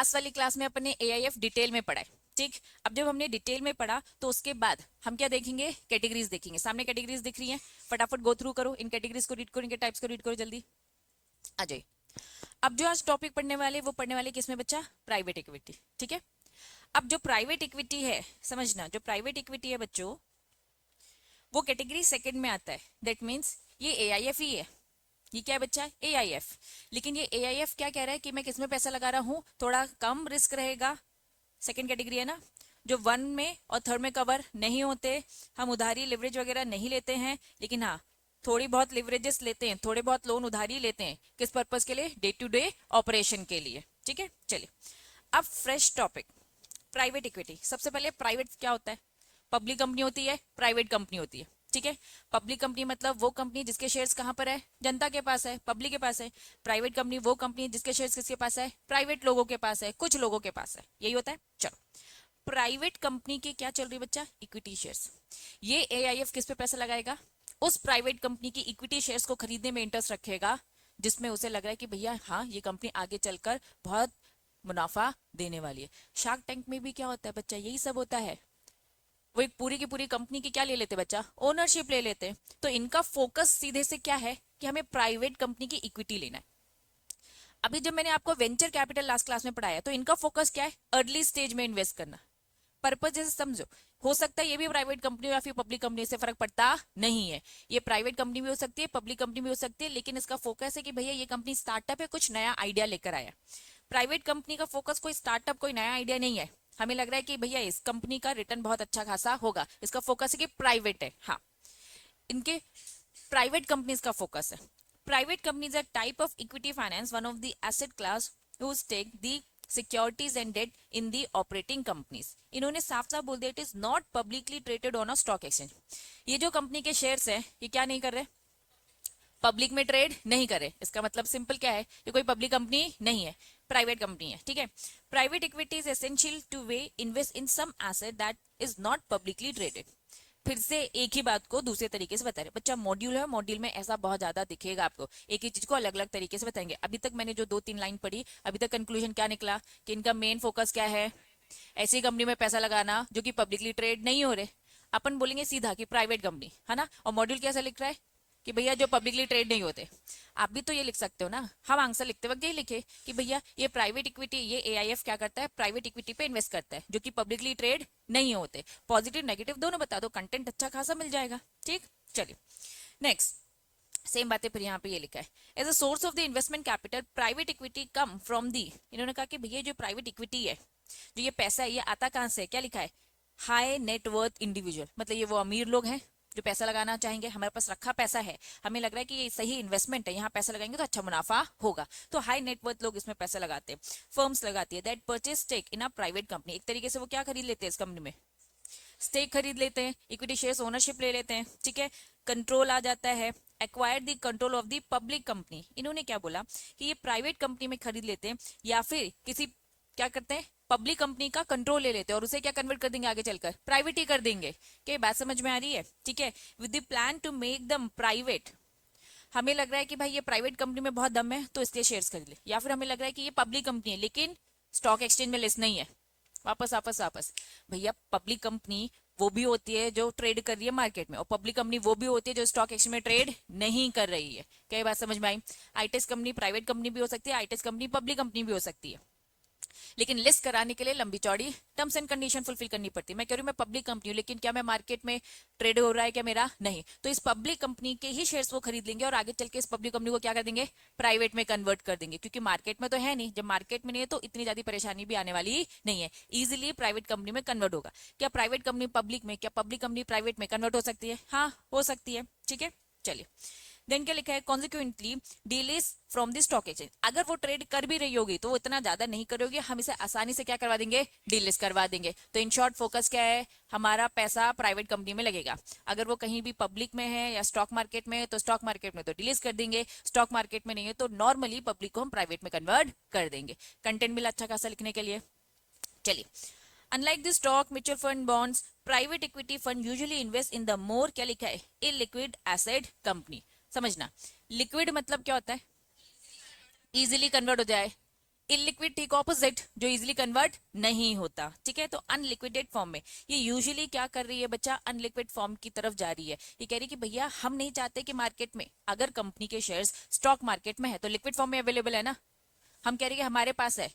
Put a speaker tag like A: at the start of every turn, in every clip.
A: Last वाली class में अपने एआईएफ डिटेल में पढ़ा है, ठीक। अब जब हमने डिटेल में पढ़ा तो उसके बाद हम क्या देखेंगे, कैटेगरीज देखेंगे। सामने कैटेगरीज दिख रही हैं, फटाफट गो थ्रू करो, इन कैटेगरीज को रीड करो, इनके टाइप्स को रीड करो, जल्दी आ जाइए। अब जो आज टॉपिक पढ़ने वाले वो पढ़ने वाले किसमें बच्चा, प्राइवेट इक्विटी, ठीक है। अब जो प्राइवेट इक्विटी है, समझना, जो प्राइवेट इक्विटी है बच्चों, वो कैटेगरी सेकंड में आता है। दैट मीन्स ये एआईएफ ही है। ये क्या है बच्चा, एआईएफ। लेकिन ये एआईएफ क्या कह रहा है कि मैं किसमें पैसा लगा रहा हूं, थोड़ा कम रिस्क रहेगा। सेकंड कैटेगरी है ना, जो वन में और थर्ड में कवर नहीं होते। हम उधारी लिवरेज वगैरह नहीं लेते हैं, लेकिन हाँ थोड़ी बहुत लिवरेजेस लेते हैं, थोड़े बहुत लोन उधारी लेते हैं। किस पर्पज के लिए, डे टू डे ऑपरेशन के लिए, ठीक है। चलिए अब फ्रेश टॉपिक, प्राइवेट इक्विटी। सबसे पहले प्राइवेट क्या होता है, पब्लिक कंपनी होती है, प्राइवेट कंपनी होती है, ठीक है। पब्लिक कंपनी मतलब वो कंपनी जिसके शेयर्स कहां पर है, जनता के पास है, पब्लिक के पास है। प्राइवेट कंपनी वो कंपनी जिसके शेयर्स किसके पास है, प्राइवेट लोगों के पास है, कुछ लोगों के पास है, यही होता है। चलो प्राइवेट कंपनी की क्या चल रही है बच्चा, इक्विटी शेयर्स। ये एआईएफ किस पे पैसा लगाएगा, उस प्राइवेट कंपनी की इक्विटी शेयर्स को खरीदने में इंटरेस्ट रखेगा जिसमें उसे लग रहा है कि भैया हाँ ये कंपनी आगे चलकर बहुत मुनाफा देने वाली है। शार्क टैंक में भी क्या होता है बच्चा, यही सब होता है। वो एक पूरी की पूरी कंपनी की क्या ले लेते बच्चा, ओनरशिप ले लेते। तो इनका फोकस सीधे से क्या है कि हमें प्राइवेट कंपनी की इक्विटी लेना है। अभी जब मैंने आपको वेंचर कैपिटल लास्ट क्लास में पढ़ाया तो इनका फोकस क्या है, अर्ली स्टेज में इन्वेस्ट करना। पर्पज जैसे समझो, हो सकता है ये भी प्राइवेट कंपनी या फिर पब्लिक कंपनी से फर्क पड़ता नहीं है। ये प्राइवेट कंपनी भी हो सकती है, पब्लिक कंपनी भी हो सकती है, लेकिन इसका फोकस है कि भैया ये कंपनी स्टार्टअप है, कुछ नया आइडिया लेकर आया। प्राइवेट कंपनी का फोकस कोई स्टार्टअप, कोई नया आइडिया नहीं है। हमें लग रहा है कि भैया इस कंपनी का रिटर्न बहुत अच्छा खासा होगा, इसका फोकस है कि प्राइवेट है। हाँ, इनके प्राइवेट कंपनीज का फोकस है। Private companies are type of equity finance, one of the asset class whose take the securities and debt in the operating companies। इन्होंने साफ साफ बोल दिया, it is not publicly traded on a stock exchange. ये जो company के shares है ये क्या नहीं कर रहे, पब्लिक में ट्रेड नहीं करे। इसका मतलब सिंपल क्या है, ये कोई पब्लिक कंपनी नहीं है, प्राइवेट कंपनी है, ठीक है। Private equity is essential to way invest in some asset that is not publicly traded. फिर से एक ही बात को दूसरे तरीके से बता रहे बच्चा, मॉड्यूल है, मॉड्यूल में ऐसा बहुत ज्यादा दिखेगा आपको, एक ही चीज को अलग अलग तरीके से बताएंगे। अभी तक मैंने जो 2-3 लाइन पढ़ी, अभी तक कंक्लूजन क्या निकला कि इनका मेन फोकस क्या है, ऐसी कंपनी में पैसा लगाना जो कि पब्लिकली ट्रेड नहीं हो रहे। अपन बोलेंगे सीधा कि प्राइवेट कंपनी है ना, और मॉड्यूल कैसा लिख रहा है कि भैया जो पब्लिकली ट्रेड नहीं होते। आप भी तो ये लिख सकते हो ना, हम आंसर लिखते वक्त यही लिखे कि भैया ये प्राइवेट इक्विटी, ये एआईएफ क्या करता है, प्राइवेट इक्विटी पे इन्वेस्ट करता है जो कि पब्लिकली ट्रेड नहीं होते। पॉजिटिव नेगेटिव दोनों बता दो, कंटेंट अच्छा खासा मिल जाएगा, ठीक। चलिए नेक्स्ट, सेम बातें फिर यहाँ पे ये लिखा है, as a source of the investment capital private equity come from the. इन्होंने कहा कि भैया जो प्राइवेट इक्विटी है, जो ये पैसा है, ये आता कहां से, क्या लिखा है, हाई नेटवर्थ इंडिविजुअल। मतलब ये वो अमीर लोग हैं जो पैसा लगाना चाहेंगे, हमारे पास रखा पैसा है, हमें लग रहा है कि ये सही इन्वेस्टमेंट है, यहाँ पैसा लगाएंगे तो अच्छा मुनाफा होगा, तो हाई नेटवर्थ लोग इसमें पैसा लगाते हैं। फर्म्स लगाती है that purchase stake in a private company. एक तरीके से वो क्या खरीद लेते हैं, इस कंपनी में स्टेक खरीद लेते हैं, इक्विटी शेयर्स ओनरशिप ले लेते हैं, ठीक है। कंट्रोल आ जाता है, acquire the control of the public company. इन्होंने क्या बोला कि ये प्राइवेट कंपनी में खरीद लेते हैं या फिर किसी क्या करते हैं, पब्लिक कंपनी का कंट्रोल ले लेते हैं और उसे क्या कन्वर्ट कर देंगे, आगे चलकर प्राइवेट ही कर देंगे। क्या बात समझ में आ रही है, ठीक है। With the plan to make them private. हमें लग रहा है कि भाई ये प्राइवेट कंपनी में बहुत दम है तो इसलिए शेयर्स खरीद ले, या फिर हमें लग रहा है कि ये पब्लिक कंपनी है लेकिन स्टॉक एक्सचेंज में लिस्ट नहीं है। वापस वापस वापस, भैया पब्लिक कंपनी वो भी होती है जो ट्रेड कर रही है मार्केट में, और पब्लिक कंपनी वो भी होती है जो स्टॉक एक्सचेंज में ट्रेड नहीं कर रही है। क्या बात समझ में आई। आईटीएस कंपनी प्राइवेट कंपनी भी हो सकती है, आईटीएस कंपनी पब्लिक कंपनी भी हो सकती है, लेकिन लिस्ट कराने के लिए लंबी चौड़ी टर्म्स एंड कंडीशन फुलफिल करनी पड़ती है। मैं कह रही हूँ मैं पब्लिक कंपनी हूँ, लेकिन क्या मैं मार्केट में ट्रेड हो रहा है क्या मेरा, नहीं। तो इस पब्लिक कंपनी के ही शेयर्स वो खरीद लेंगे और आगे चल के इस पब्लिक कंपनी को क्या कर देंगे, प्राइवेट में कन्वर्ट कर देंगे, क्योंकि मार्केट में तो है नहीं। जब मार्केट में नहीं है तो इतनी ज्यादा परेशानी भी आने वाली नहीं है, इजिली प्राइवेट कंपनी में कन्वर्ट होगा। क्या प्राइवेट कंपनी पब्लिक में, क्या पब्लिक कंपनी प्राइवेट में कन्वर्ट हो सकती है, हाँ हो सकती है, ठीक है। चलिए देन क्या लिखा है, consequently delists from the stock exchange. अगर वो ट्रेड कर भी रही होगी तो वो इतना ज्यादा नहीं करोगी, हम इसे आसानी से क्या करवा देंगे, डिलीज करवा देंगे। तो इन शॉर्ट फोकस क्या है, हमारा पैसा प्राइवेट कंपनी में लगेगा। अगर वो कहीं भी पब्लिक में है या स्टॉक मार्केट में है तो स्टॉक मार्केट में तो डिलीज कर देंगे, स्टॉक मार्केट में नहीं है तो नॉर्मली पब्लिक को हम प्राइवेट में कन्वर्ट कर देंगे। कंटेंट मिला अच्छा खासा लिखने के लिए। चलिए, unlike the stock mutual fund bonds, private equity fund usually invest in the more, क्या लिखा है, इलिक्विड एसेट कंपनी। समझना, लिक्विड मतलब क्या होता है, इजीली कन्वर्ट हो जाए, इलिक्विड ठीक ऑपोजिट, जो इजिली कन्वर्ट नहीं होता, ठीक है। तो अनलिक्विडेड फॉर्म में ये यूजुअली क्या कर रही है बच्चा, अनलिक्विड फॉर्म की तरफ जा रही है। ये कह रही है कि भैया हम नहीं चाहते कि मार्केट में, अगर कंपनी के शेयर्स स्टॉक मार्केट में है तो लिक्विड फॉर्म में अवेलेबल है ना, हम कह रहे हैं कि हमारे पास है,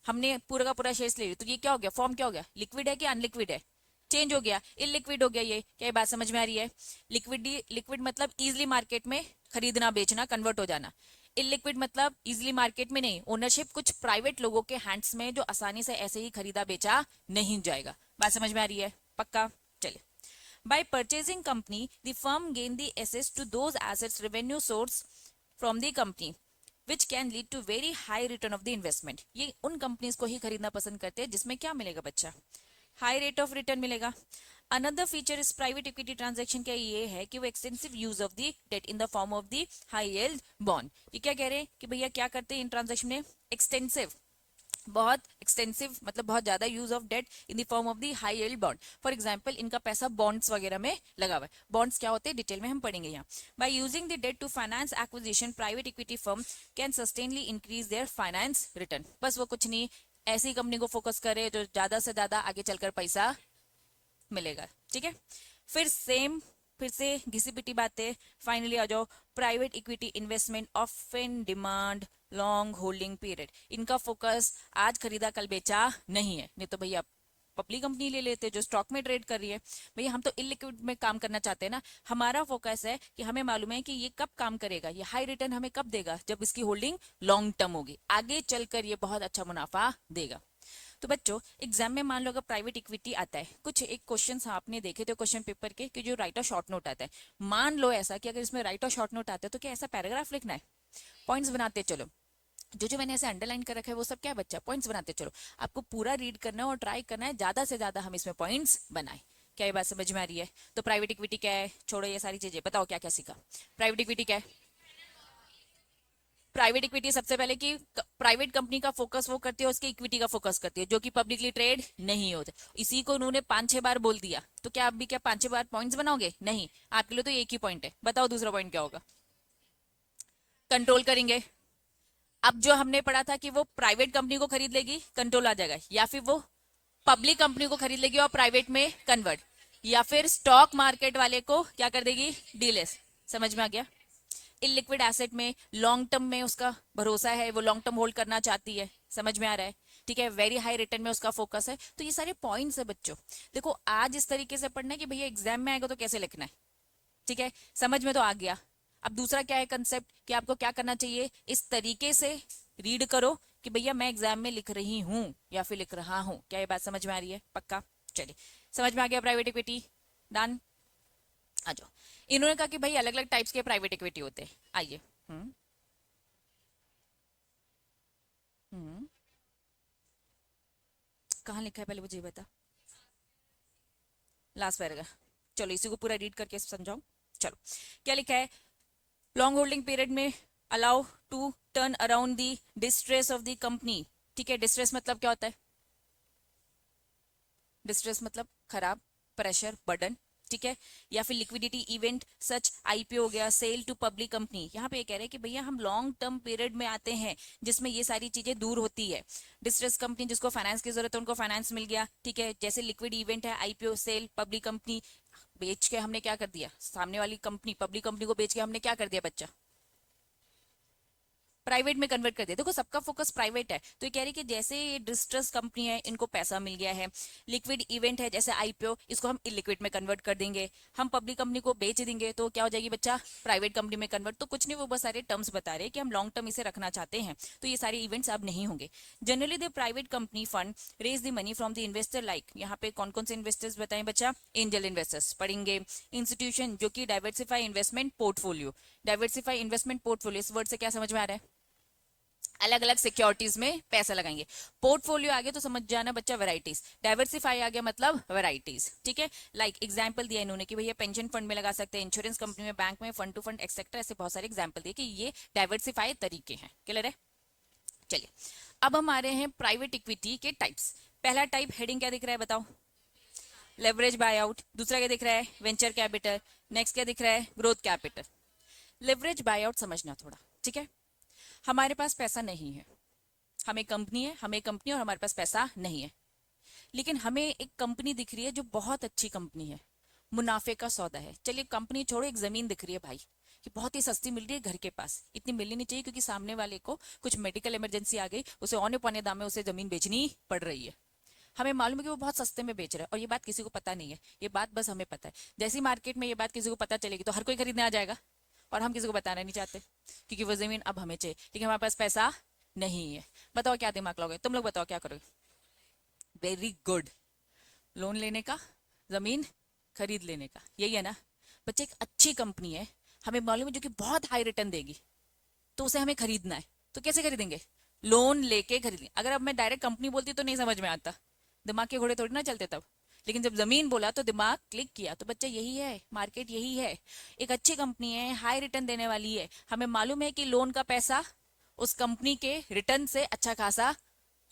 A: हमने पूरा का पूरा शेयर्स ले लिया, तो ये क्या हो गया, फॉर्म क्या हो गया, लिक्विड है कि अनलिक्विड है, चेंज हो गया, इलिक्विड हो गया। ये क्या ये बात समझ में आ रही है? लिक्विड मतलब इजिली मार्केट में खरीदना बेचना कन्वर्ट हो जाना, इलिक्विड मतलब इजिली मार्केट में नहीं, ओनरशिप कुछ प्राइवेट लोगों के हैंड्स में जो आसानी से ऐसे ही खरीदा बेचा नहीं जाएगा। बात समझ में आ रही है? पक्का? चलिए। By purchasing company the firm gain the assets to those assets revenue source from the company which can lead to very high return of the investment. ये उन कंपनीज को ही खरीदना पसंद करते हैं जिसमें क्या मिलेगा बच्चा, हाई रेट ऑफ रिटर्न मिलेगा। अनदर फीचर इस प्राइवेट इक्विटी ट्रांजैक्शन का ये है कि वो extensive use of the debt in the form of the high yield bond. ये क्या कह रहे हैं कि भैया क्या करते हैं इन ट्रांजैक्शन में, एक्सटेंसिव, बहुत एक्सटेंसिव मतलब बहुत ज्यादा use of debt in the form of the high yield bond. For example इनका पैसा बॉन्ड्स वगैरह में लगा हुआ है। बॉन्ड्स क्या होते हैं डिटेल में हम पढ़ेंगे यहाँ। By using the debt to finance acquisition private equity firm can sustainably increase their finance return. बस वो कुछ नहीं, ऐसी कंपनी को फोकस करे जो ज्यादा से ज्यादा आगे चलकर पैसा मिलेगा, ठीक है। फिर से घिसी पिटी बातें, फाइनली आ जाओ। Private equity investment of in demand long holding period. इनका फोकस आज खरीदा कल बेचा नहीं है, नहीं तो भैया पब्लिक कंपनी ले लेते जो स्टॉक में ट्रेड कर रही है। भैया हम तो इलिक्विड में काम करना चाहते हैं ना, हमारा फोकस है कि हमें मालूम है कि ये कब काम करेगा, ये हाई रिटर्न हमें कब देगा, जब इसकी होल्डिंग लॉन्ग टर्म होगी, आगे चलकर ये बहुत अच्छा मुनाफा देगा। तो बच्चों एग्जाम में मान लो अगर प्राइवेट इक्विटी आता है, कुछ एक क्वेश्चंस आपने देखे थे क्वेश्चन पेपर के कि जो राइट और शॉर्ट नोट आता है, मान लो ऐसा कि अगर इसमें राइट और शॉर्ट नोट आता है तो क्या ऐसा पैराग्राफ लिखना है, पॉइंट्स बनाते चलो, जो जो मैंने ऐसे अंडरलाइन कर रखा है वो सब क्या बच्चा, पॉइंट्स बनाते चलो। आपको पूरा रीड करना है और ट्राई करना है ज्यादा से ज्यादा हम इसमें पॉइंट्स बनाए। क्या ये बात समझ में आ रही है? तो प्राइवेट इक्विटी क्या है, छोड़ो ये सारी चीजें, बताओ क्या क्या सीखा। प्राइवेट इक्विटी क्या है? प्राइवेट इक्विटी सबसे पहले कि प्राइवेट कंपनी का फोकस वो करती है, उसकी इक्विटी का फोकस करती है, जो कि पब्लिकली ट्रेड नहीं होते। इसी को उन्होंने 5-6 बार बोल दिया, तो क्या आप भी क्या 5-6 बार पॉइंट्स बनाओगे? नहीं, आपके लिए तो एक ही पॉइंट है। बताओ दूसरा पॉइंट क्या होगा? कंट्रोल करेंगे। अब जो हमने पढ़ा था कि वो प्राइवेट कंपनी को खरीद लेगी, कंट्रोल आ जाएगा, या फिर वो पब्लिक कंपनी को खरीद लेगी और प्राइवेट में कन्वर्ट, या फिर स्टॉक मार्केट वाले को क्या कर देगी, डीलिस्ट। समझ में आ गया? इलिक्विड एसेट में लॉन्ग टर्म में उसका भरोसा है, वो लॉन्ग टर्म होल्ड करना चाहती है। समझ में आ रहा है? ठीक है। वेरी हाई रिटर्न में उसका फोकस है। तो ये सारे पॉइंट्स है बच्चों। देखो आज इस तरीके से पढ़ना है कि भैया एग्जाम में आएगा तो कैसे लिखना है, ठीक है, समझ में तो आ गया। अब दूसरा क्या है कंसेप्ट कि आपको क्या करना चाहिए, इस तरीके से रीड करो कि भैया मैं एग्जाम में लिख रही हूं या फिर लिख रहा हूं। क्या ये बात समझ में आ रही है? पक्का? चलिए, समझ में आ गया प्राइवेट इक्विटी? डन। आ जाओ। इन्होंने कहा कि भाई अलग अलग टाइप्स के प्राइवेट इक्विटी होते हैं। आइए। हम्म हम्म कहाँ लिखा है पहले मुझे ये बता, लास्ट पैराग्राफ। चलो इसी को पूरा रीड करके समझाओ। चलो क्या लिखा है, लॉन्ग होल्डिंग पीरियड में allow to turn around the distress of the company. ठीक है, डिस्ट्रेस मतलब क्या होता है, डिस्ट्रेस मतलब खराब, प्रेशर, बर्डन, ठीक है, या फिर लिक्विडिटी इवेंट सच आईपीओ हो गया, सेल टू पब्लिक कंपनी। यहाँ पे ये कह रहे हैं कि भैया हम लॉन्ग टर्म पीरियड में आते हैं जिसमें ये सारी चीजें दूर होती है। डिस्ट्रेस कंपनी जिसको फाइनेंस की जरूरत है उनको फाइनेंस मिल गया, ठीक है, जैसे लिक्विड इवेंट है आईपीओ, सेल, पब्लिक कंपनी, बेच के हमने क्या कर दिया, सामने वाली कंपनी पब्लिक कंपनी को बेच के हमने क्या कर दिया बच्चा, प्राइवेट में कन्वर्ट कर दिया। देखो सबका फोकस प्राइवेट है, तो ये कह रही कि जैसे ये डिस्ट्रेस कंपनी है, इनको पैसा मिल गया है, लिक्विड इवेंट है जैसे आईपीओ, इसको हम इलिक्विड में कन्वर्ट कर देंगे, हम पब्लिक कंपनी को बेच देंगे तो क्या हो जाएगी बच्चा, प्राइवेट कंपनी में कन्वर्ट। तो कुछ नहीं, वो बस सारे टर्म्स बता रहे हैं कि हम लॉन्ग टर्म इसे रखना चाहते हैं, तो ये सारे इवेंट्स अब नहीं होंगे। Generally the private company fund raise the money from the investor, like यहाँ पे कौन कौन से इन्वेस्टर्स बताएं बच्चा, एंजल इन्वेस्टर्स पढ़ेंगे, इंस्टीट्यूशन जो कि diversify investment portfolio. Diversify investment portfolio इस वर्ड से क्या समझ में आ रहा है, अलग अलग सिक्योरिटीज में पैसा लगाएंगे। पोर्टफोलियो आ गया तो समझ जाना बच्चा वैरायटीज, डाइवर्सिफाई आ गया मतलब वैरायटीज, ठीक है। लाइक एग्जांपल दिया इन्होंने कि भैया पेंशन फंड में लगा सकते हैं, इंश्योरेंस कंपनी में, बैंक में, फंड टू फंड एक्सेट्रा, ऐसे बहुत सारे एग्जांपल दिए कि ये डाइवर्सिफाई तरीके हैं। क्लियर है? चलिए अब हम आ रहे हैं प्राइवेट इक्विटी के टाइप्स। पहला टाइप हेडिंग क्या दिख रहा है बताओ, लेवरेज बाय आउट। दूसरा क्या दिख रहा है, वेंचर कैपिटल। नेक्स्ट क्या दिख रहा है, growth capital. Leverage bye out समझना थोड़ा, ठीक है। हमारे पास पैसा नहीं है, हमें कंपनी है, हमें कंपनी और हमारे पास पैसा नहीं है, लेकिन हमें एक कंपनी दिख रही है जो बहुत अच्छी कंपनी है, मुनाफे का सौदा है। चलिए कंपनी छोड़ो, एक जमीन दिख रही है भाई, कि बहुत ही सस्ती मिल रही है घर के पास, इतनी मिलनी नहीं चाहिए क्योंकि सामने वाले को कुछ मेडिकल इमरजेंसी आ गई, उसे औने पौने दाम में उसे जमीन बेचनी पड़ रही है। हमें मालूम है कि वो बहुत सस्ते में बेच रहा है और ये बात किसी को पता नहीं है, ये बात बस हमें पता है। जैसी मार्केट में ये बात किसी को पता चलेगी तो हर कोई खरीदने आ जाएगा, और हम किसी को बताना नहीं चाहते क्योंकि वो जमीन अब हमें चाहिए, लेकिन हमारे पास पैसा नहीं है। बताओ क्या दिमाग लोगे तुम लोग, बताओ क्या करोगे? वेरी गुड, लोन लेने का, जमीन खरीद लेने का, यही है ना बच्चे। एक अच्छी कंपनी है, हमें मालूम है जो कि बहुत हाई रिटर्न देगी, तो उसे हमें खरीदना है। तो कैसे खरीदेंगे? लोन लेके खरीदेंगे। अगर अब मैं डायरेक्ट कंपनी बोलती तो नहीं समझ में आता, दिमाग के घोड़े थोड़ी ना चलते तब, लेकिन जब जमीन बोला तो दिमाग क्लिक किया। तो बच्चा यही है, मार्केट यही है। एक अच्छी कंपनी है, हाई रिटर्न देने वाली है, हमें मालूम है कि लोन का पैसा उस कंपनी के रिटर्न से अच्छा खासा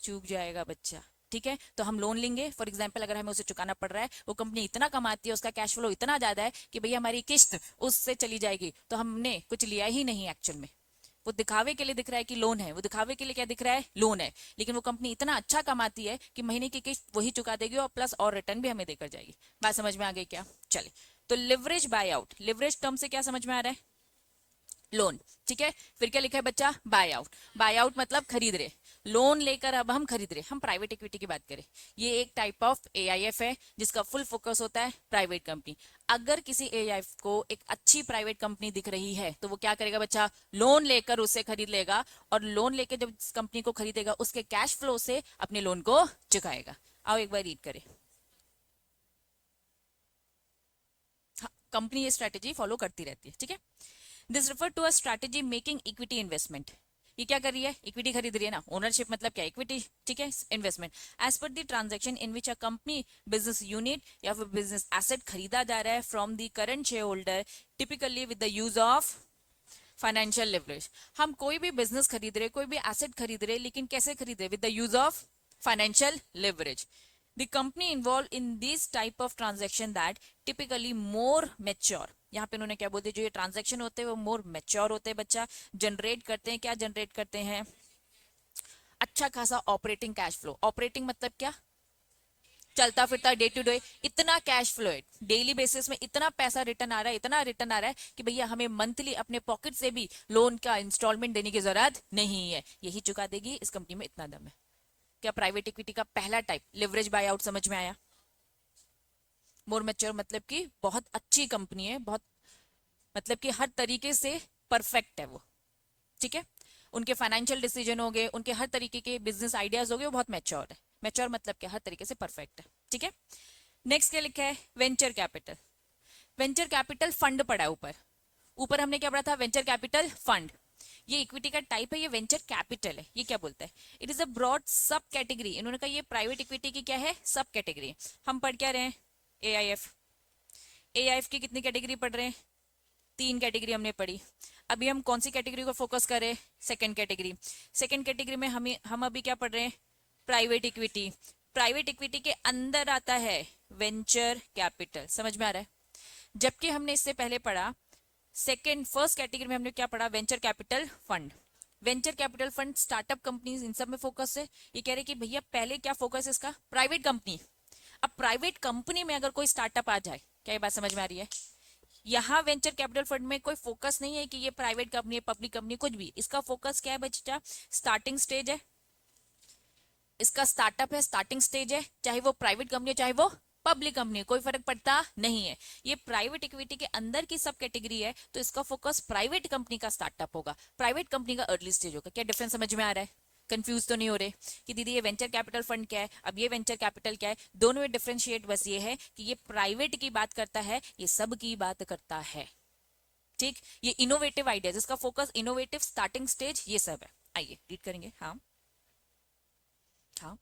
A: चूक जाएगा बच्चा। ठीक है, तो हम लोन लेंगे। फॉर एग्जाम्पल अगर हमें उसे चुकाना पड़ रहा है, वो कंपनी इतना कमाती है, उसका कैश फ्लो इतना ज्यादा है कि भैया हमारी किस्त उससे चली जाएगी, तो हमने कुछ लिया ही नहीं एक्चुअल में। वो दिखावे के लिए दिख रहा है कि लोन है, वो दिखावे के लिए क्या दिख रहा है, लोन है, लेकिन वो कंपनी इतना अच्छा कमाती है कि महीने की किस्त वही चुका देगी और प्लस और रिटर्न भी हमें देकर जाएगी। बात समझ में आ गई क्या? चले, तो leverage bye out, leverage term से क्या समझ में आ रहा है? लोन। ठीक है, फिर क्या लिखा है बच्चा? Bye out. बाय आउट मतलब खरीद रहे, लोन लेकर अब हम खरीद रहे। हम प्राइवेट इक्विटी की बात करें, ये एक टाइप ऑफ एआईएफ है जिसका फुल फोकस होता है प्राइवेट कंपनी। अगर किसी एआईएफ को एक अच्छी प्राइवेट कंपनी दिख रही है तो वो क्या करेगा बच्चा? लोन लेकर उसे खरीद लेगा, और लोन लेकर जब इस कंपनी को खरीदेगा उसके कैश फ्लो से अपने लोन को चुकाएगा। आओ एक बार रीड करें। हाँ, कंपनी ये स्ट्रेटेजी फॉलो करती रहती है। ठीक है, this refer to a strategy making equity investment. ये क्या कर रही है? इक्विटी खरीद रही है ना, ओनरशिप मतलब क्या? इक्विटी। ठीक है, investment as per the transaction in which a company business unit या फिर बिजनेस एसेट खरीदा जा रहा है from the current share holder, typically with the use of financial leverage. हम कोई भी बिजनेस खरीद रहे, कोई भी एसेट खरीद रहे, लेकिन कैसे खरीद रहे? With the use of financial leverage. The company involved in this type of transaction that typically more mature, यहाँ पे उन्होंने क्या बोलते हैं, जो ये ट्रांजेक्शन होते हैं वो मोर मेच्योर होते हैं बच्चा। जनरेट करते हैं, क्या जनरेट करते हैं? अच्छा खासा ऑपरेटिंग कैश फ्लो। ऑपरेटिंग मतलब क्या? चलता फिरता डे टू डे इतना कैश फ्लो है, डेली बेसिस में इतना पैसा रिटर्न आ रहा है, इतना रिटर्न आ रहा है कि भैया हमें मंथली अपने पॉकेट से भी लोन का इंस्टॉलमेंट देने की जरूरत नहीं है, यही चुका देगी। इस कंपनी में इतना दम है। क्या प्राइवेट इक्विटी का पहला टाइप लिवरेज बाय आउट समझ में आया? मोर मेच्योर मतलब कि बहुत अच्छी कंपनी है, बहुत मतलब कि हर तरीके से परफेक्ट है वो। ठीक है, उनके फाइनेंशियल डिसीजन हो गए, उनके हर तरीके के बिजनेस आइडियाज हो गए, वो बहुत मैच्योर है। मैच्योर मतलब क्या? हर तरीके से परफेक्ट है। ठीक है, नेक्स्ट क्या लिखा है? Venture capital. Venture capital fund पड़ा है ऊपर। ऊपर हमने क्या पढ़ा था? Venture capital fund. ये इक्विटी का टाइप है, ये वेंचर कैपिटल है। ये क्या बोलता है? इट इज अ ब्रॉड सब कैटेगरी। इन्होंने कहा ये प्राइवेट इक्विटी की क्या है? सब कैटेगरी। हम पढ़ क्या रहे हैं? एआईएफ। एआईएफ की कितनी कैटेगरी पढ़ रहे हैं? 3 कैटेगरी हमने पढ़ी। अभी हम कौन सी कैटेगरी को फोकस करें? Second category. सेकंड कैटेगरी में हम अभी क्या पढ़ रहे हैं? Private equity. प्राइवेट इक्विटी के अंदर आता है वेंचर कैपिटल। समझ में आ रहा है? जबकि हमने इससे पहले पढ़ा सेकंड, फर्स्ट कैटेगरी में हमने क्या पढ़ा? Venture capital fund. Venture capital fund startup companies in सब में फोकस है। ये कह रहे कि भैया पहले क्या फोकस है इसका? Private company. अब प्राइवेट कंपनी में अगर कोई स्टार्टअप आ जाए, क्या ये बात समझ में आ रही है? यहाँ वेंचर कैपिटल फंड में कोई फोकस नहीं है कि ये प्राइवेट कंपनी है, पब्लिक कंपनी, कुछ भी। इसका फोकस क्या है बच्चा? स्टार्टिंग स्टेज है, इसका स्टार्टअप है, स्टार्टिंग स्टेज है। चाहे वो प्राइवेट कंपनी है चाहे वो पब्लिक कंपनी, कोई फर्क पड़ता नहीं है। ये प्राइवेट इक्विटी के अंदर की सब कैटेगरी है, तो इसका फोकस प्राइवेट कंपनी का स्टार्टअप होगा, प्राइवेट कंपनी का अर्ली स्टेज होगा। क्या डिफरेंस समझ में आ रहा है? कंफ्यूज तो नहीं हो रहे कि दीदी ये वेंचर कैपिटल फंड क्या है, अब ये वेंचर कैपिटल क्या है? दोनों में डिफरेंशिएट बस ये है कि ये प्राइवेट की बात करता है, ये सब की बात करता है। ठीक, ये इनोवेटिव आइडियाज, इसका फोकस इनोवेटिव, स्टार्टिंग स्टेज, ये सब है। आइए रीड करेंगे। हाँ हाँ,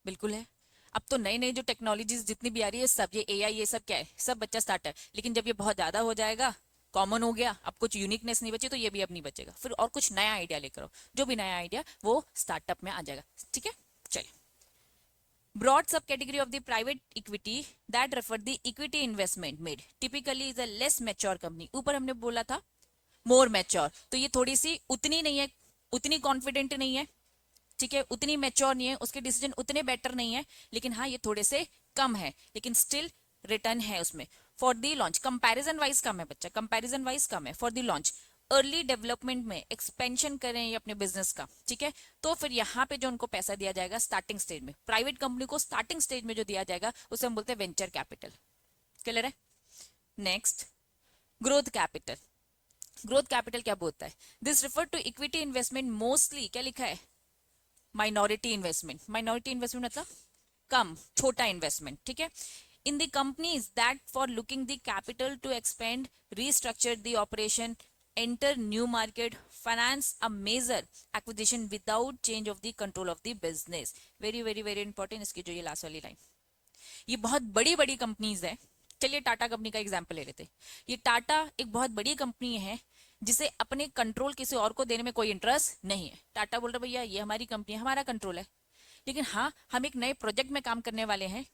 A: बिल्कुल है। अब तो नई नई जो टेक्नोलॉजीज जितनी भी आ रही है, सब ये एआई, ये सब क्या है? सब बच्चा स्टार्टर। लेकिन जब ये बहुत ज्यादा हो जाएगा, कॉमन हो गया, अब कुछ यूनिकनेस नहीं बची, तो ये भी अब नहीं बचेगा। फिर और कुछ नया आइडिया लेकर आओ, जो भी नया आइडिया वो स्टार्टअप में आ जाएगा। ठीक है, चलिए। ब्रॉड सब category of the private equity that refer the equity investment made typically is a less mature company. ऊपर हमने बोला था मोर मैच्योर, तो ये थोड़ी सी उतनी नहीं है, उतनी कॉन्फिडेंट नहीं है, ठीक है, उतनी मैच्योर नहीं है, उसके डिसीजन उतने बेटर नहीं है, लेकिन हाँ ये थोड़े से कम है, लेकिन स्टिल रिटर्न है उसमें। For the launch comparison wise कम है बच्चा, कंपैरिजन वाइज कम है। For the launch early development में एक्सपेंशन करें ये अपने बिजनेस का, ठीक है, तो फिर यहाँ पे जो उनको पैसा दिया जाएगा स्टार्टिंग स्टेज में, प्राइवेट कंपनी को स्टार्टिंग स्टेज में जो दिया जाएगा उसे हम बोलते हैं वेंचर कैपिटल। क्लियर है? Next, growth capital. Growth capital क्या बोलता है? This refer to equity investment mostly, क्या लिखा है, माइनॉरिटी इन्वेस्टमेंट। माइनॉरिटी इन्वेस्टमेंट मतलब कम, छोटा इन्वेस्टमेंट, ठीक है, in the companies that for looking the capital to expand, restructure the operation, enter new market, finance a major acquisition without change of the control of the business. very very very important इसकी जो ये last वाली line, ये बहुत बड़ी बड़ी companies है। चलिए टाटा कंपनी का एग्जांपल ले लेते हैं। ये टाटा एक बहुत बड़ी कंपनी है जिसे अपने कंट्रोल किसी और को देने में कोई इंटरेस्ट नहीं है। टाटा बोल रहा भैया ये हमारी कंपनी है, हमारा कंट्रोल है, लेकिन हाँ हम एक नए प्रोजेक्ट में काम करने वाले हैं,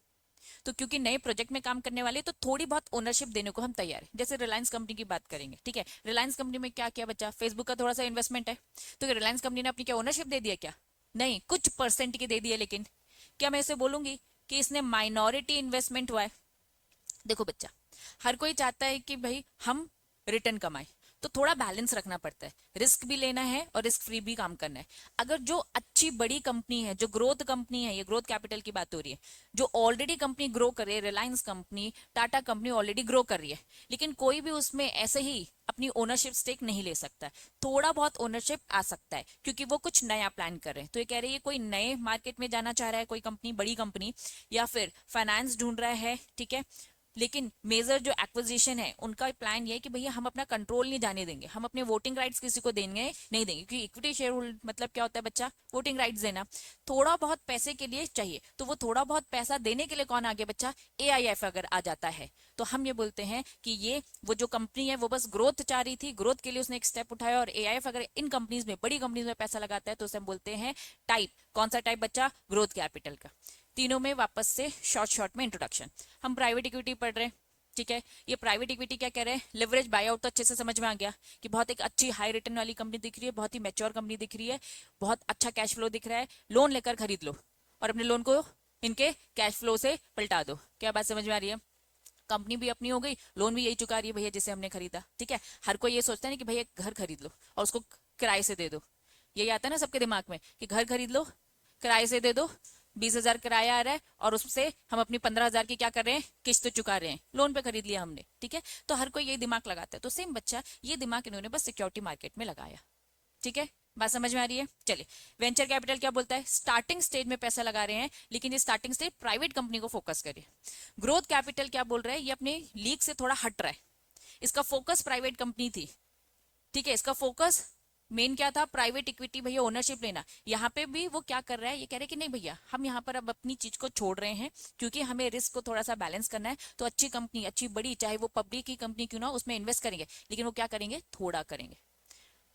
A: तो क्योंकि नए प्रोजेक्ट में काम करने वाले तो थोड़ी बहुत ओनरशिप देने को हम तैयार हैं। जैसे रिलायंस कंपनी की बात करेंगे, ठीक है, रिलायंस कंपनी में क्या क्या बचा, फेसबुक का थोड़ा सा इन्वेस्टमेंट है, तो रिलायंस कंपनी ने अपनी क्या ओनरशिप दे दिया क्या? नहीं, कुछ परसेंट की दे दी है, लेकिन क्या मैं इसे बोलूंगी कि इसने माइनॉरिटी इन्वेस्टमेंट हुआ है? देखो बच्चा, हर कोई चाहता है कि भाई हम रिटर्न कमाए, तो थोड़ा बैलेंस रखना पड़ता है, रिस्क भी लेना है और रिस्क फ्री भी काम करना है। अगर जो अच्छी बड़ी कंपनी है, जो ग्रोथ कंपनी है, ये ग्रोथ कैपिटल की बात हो रही है, जो ऑलरेडी कंपनी ग्रो कर रही है, Reliance company, Tata company already grow कर रही है, लेकिन कोई भी उसमें ऐसे ही अपनी ओनरशिप स्टेक नहीं ले सकता है, थोड़ा बहुत ओनरशिप आ सकता है क्योंकि वो कुछ नया प्लान कर रहे हैं। तो ये कह रही है कोई नए मार्केट में जाना चाह रहा है, कोई कंपनी, बड़ी कंपनी, या फिर फाइनेंस ढूंढ रहा है, ठीक है, लेकिन मेजर जो एक्विजिशन है उनका प्लान ये है कि भैया हम अपना कंट्रोल नहीं जाने देंगे, हम अपने वोटिंग राइट्स किसी को देंगे नहीं देंगे, क्योंकि इक्विटी शेयर होल्ड मतलब क्या होता है बच्चा, वोटिंग राइट्स देना। थोड़ा बहुत पैसे के लिए चाहिए, तो वो थोड़ा बहुत पैसा देने के लिए कौन आगे बच्चा, एआईएफ अगर आ जाता है, तो हम ये बोलते हैं कि ये वो जो कंपनी है वो बस ग्रोथ चाह रही थी, ग्रोथ के लिए उसने एक स्टेप उठाया, और एआईएफ अगर इन कंपनीज में, बड़ी कंपनीज में पैसा लगाता है तो उसे हम बोलते हैं टाइप, कौन सा टाइप बच्चा, ग्रोथ कैपिटल का। तीनों में वापस से शॉर्ट शॉर्ट में इंट्रोडक्शन। हम प्राइवेट इक्विटी पढ़ रहे हैं, ठीक है, ये प्राइवेट इक्विटी क्या कह रहे हैं, लिवरेज बाय आउट, तो अच्छे से समझ में आ गया कि बहुत एक अच्छी हाई रिटर्न वाली कंपनी दिख रही है, बहुत ही मैच्योर कंपनी दिख रही है, बहुत अच्छा कैश फ्लो दिख रहा है, लोन लेकर खरीद लो और अपने लोन को इनके कैश फ्लो से पलटा दो। क्या बात समझ में आ रही है? कंपनी भी अपनी हो गई, लोन भी यही चुका रही है भैया जिसे हमने खरीदा, ठीक है। हर कोई ये सोचता है ना कि भैया घर खरीद लो और उसको किराए से दे दो, यही आता है ना सबके दिमाग में कि घर खरीद लो, किराए से दे दो, 20,000 किराया आ रहा है और उससे हम अपनी 15,000 की क्या कर रहे हैं, किस्त चुका रहे हैं, लोन पे खरीद लिया हमने, ठीक है। तो हर कोई यही दिमाग लगाता है, तो सेम बच्चा ये दिमाग इन्होंने बस सिक्योरिटी मार्केट में लगाया, ठीक है, बात समझ में आ रही है? चलिए, वेंचर कैपिटल क्या बोलता है, स्टार्टिंग स्टेज में पैसा लगा रहे हैं, लेकिन ये स्टार्टिंग स्टेज प्राइवेट कंपनी को फोकस करिए। ग्रोथ कैपिटल क्या बोल रहा है, ये अपने लीग से थोड़ा हट रहा है, इसका फोकस प्राइवेट कंपनी थी, ठीक है, इसका फोकस मेन क्या था, प्राइवेट इक्विटी, भैया ओनरशिप लेना। यहाँ पे भी वो क्या कर रहा है, ये कह रहे हैं कि नहीं भैया हम यहाँ पर अब अपनी चीज को छोड़ रहे हैं क्योंकि हमें रिस्क को थोड़ा सा बैलेंस करना है, तो अच्छी कंपनी, अच्छी बड़ी, चाहे वो पब्लिक की कंपनी क्यों ना, उसमें इन्वेस्ट करेंगे, लेकिन वो क्या करेंगे, थोड़ा करेंगे,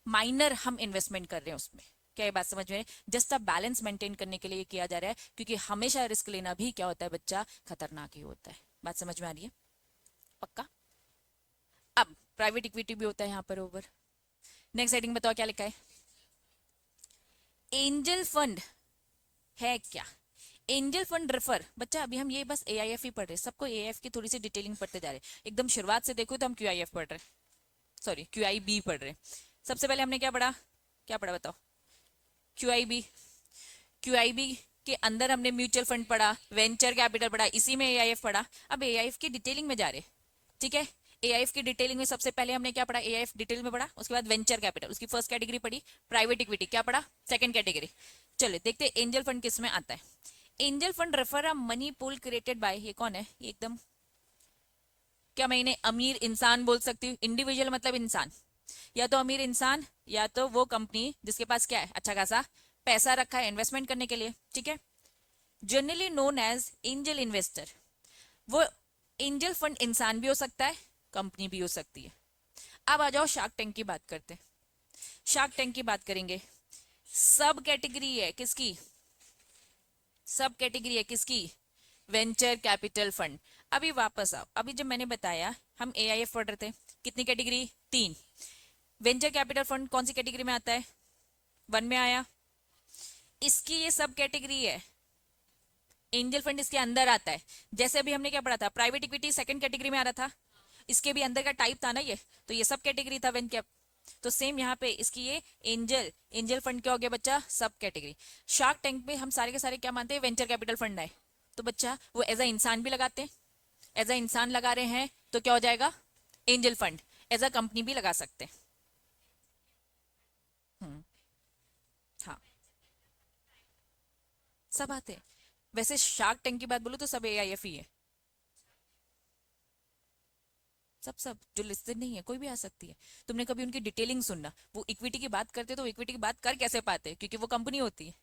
A: माइनर हम इन्वेस्टमेंट कर रहे हैं उसमें। क्या ये बात समझ में? जस्ट अ बैलेंस मेंटेन करने के लिए किया जा रहा है, क्योंकि हमेशा रिस्क लेना भी क्या होता है बच्चा, खतरनाक ही होता है। बात समझ में आ रही है? पक्का? अब प्राइवेट इक्विटी भी होता है यहाँ पर ओवर। नेक्स्ट हेडिंग बताओ क्या लिखा है, एंजल फंड है क्या? एंजल फंड रेफर, बच्चा अभी हम ये बस एआईएफ ही पढ़ रहे हैं, सबको एआईएफ की थोड़ी सी डिटेलिंग पढ़ते जा रहे हैं, एकदम शुरुआत से देखो तो हम क्यूआईएफ पढ़ रहे हैं, सॉरी क्यूआईबी पढ़ रहे हैं। सबसे पहले हमने क्या पढ़ा, क्या पढ़ा बताओ, क्यूआईबी। क्यूआईबी के अंदर हमने म्यूचुअल फंड पढ़ा, वेंचर कैपिटल पढ़ा, इसी में एआईएफ पढ़ा। अब एआईएफ की डिटेलिंग में जा रहे, ठीक है। एआईएफ की डिटेलिंग में सबसे पहले हमने क्या पढ़ा, एआईएफ डिटेल में पढ़ा, उसके बाद वेंचर कैपिटल, उसकी फर्स्ट कैटेगरी पढ़ी, प्राइवेट इक्विटी क्या पढ़ा, सेकंड कैटेगरी। चलो देखते हैं एंजल फंड किस में आता है। Angel fund refer a money pool created by, ये कौन है, ये एकदम, क्या मैं इन्हें अमीर इंसान बोल सकती हूँ, इंडिविजुअल मतलब इंसान, या तो अमीर इंसान या तो वो कंपनी जिसके पास क्या है, अच्छा खासा पैसा रखा है इन्वेस्टमेंट करने के लिए, ठीक है। Generally known as angel investor, वो एंजल फंड इंसान भी हो सकता है, कंपनी भी हो सकती है। अब आ जाओ शार्क टैंक की बात करते हैं। शार्क टैंक की बात करेंगे, सब कैटेगरी है किसकी, सब कैटेगरी है किसकी, वेंचर कैपिटल फंड। अभी वापस आओ, अभी जब मैंने बताया हम एआईएफ पढ़ रहे थे, कितनी कैटेगरी, 3। वेंचर कैपिटल फंड कौन सी कैटेगरी में आता है, 1 में आया। इसकी ये सब कैटेगरी है, एंजल फंड इसके अंदर आता है। जैसे अभी हमने क्या पढ़ा था, प्राइवेट इक्विटी सेकंड कैटेगरी में आ रहा था, इसके भी अंदर का टाइप था ना ये, तो ये सब कैटेगरी था वेंचर। तो सेम यहाँ पे इसकी ये एंजल एंजल फंड क्या हो गया बच्चा, सब कैटेगरी। शार्क टैंक पे हम सारे के सारे क्या मानते हैं, वेंचर कैपिटल फंड है, तो बच्चा वो एज अ इंसान भी लगाते हैं, एज अ इंसान लगा रहे हैं तो क्या हो जाएगा, angel fund. As a company भी लगा सकते हैं। हम्म, हाँ, सब आते हैं। वैसे शार्क टैंक की बात बोलो तो सब AIF ही है, सब सब जो लिस्टेड नहीं है कोई भी आ सकती है। तुमने कभी उनकी डिटेलिंग सुनना, वो इक्विटी की बात करते तो इक्विटी की बात कर कैसे पाते हैं, क्योंकि वो कंपनी होती है।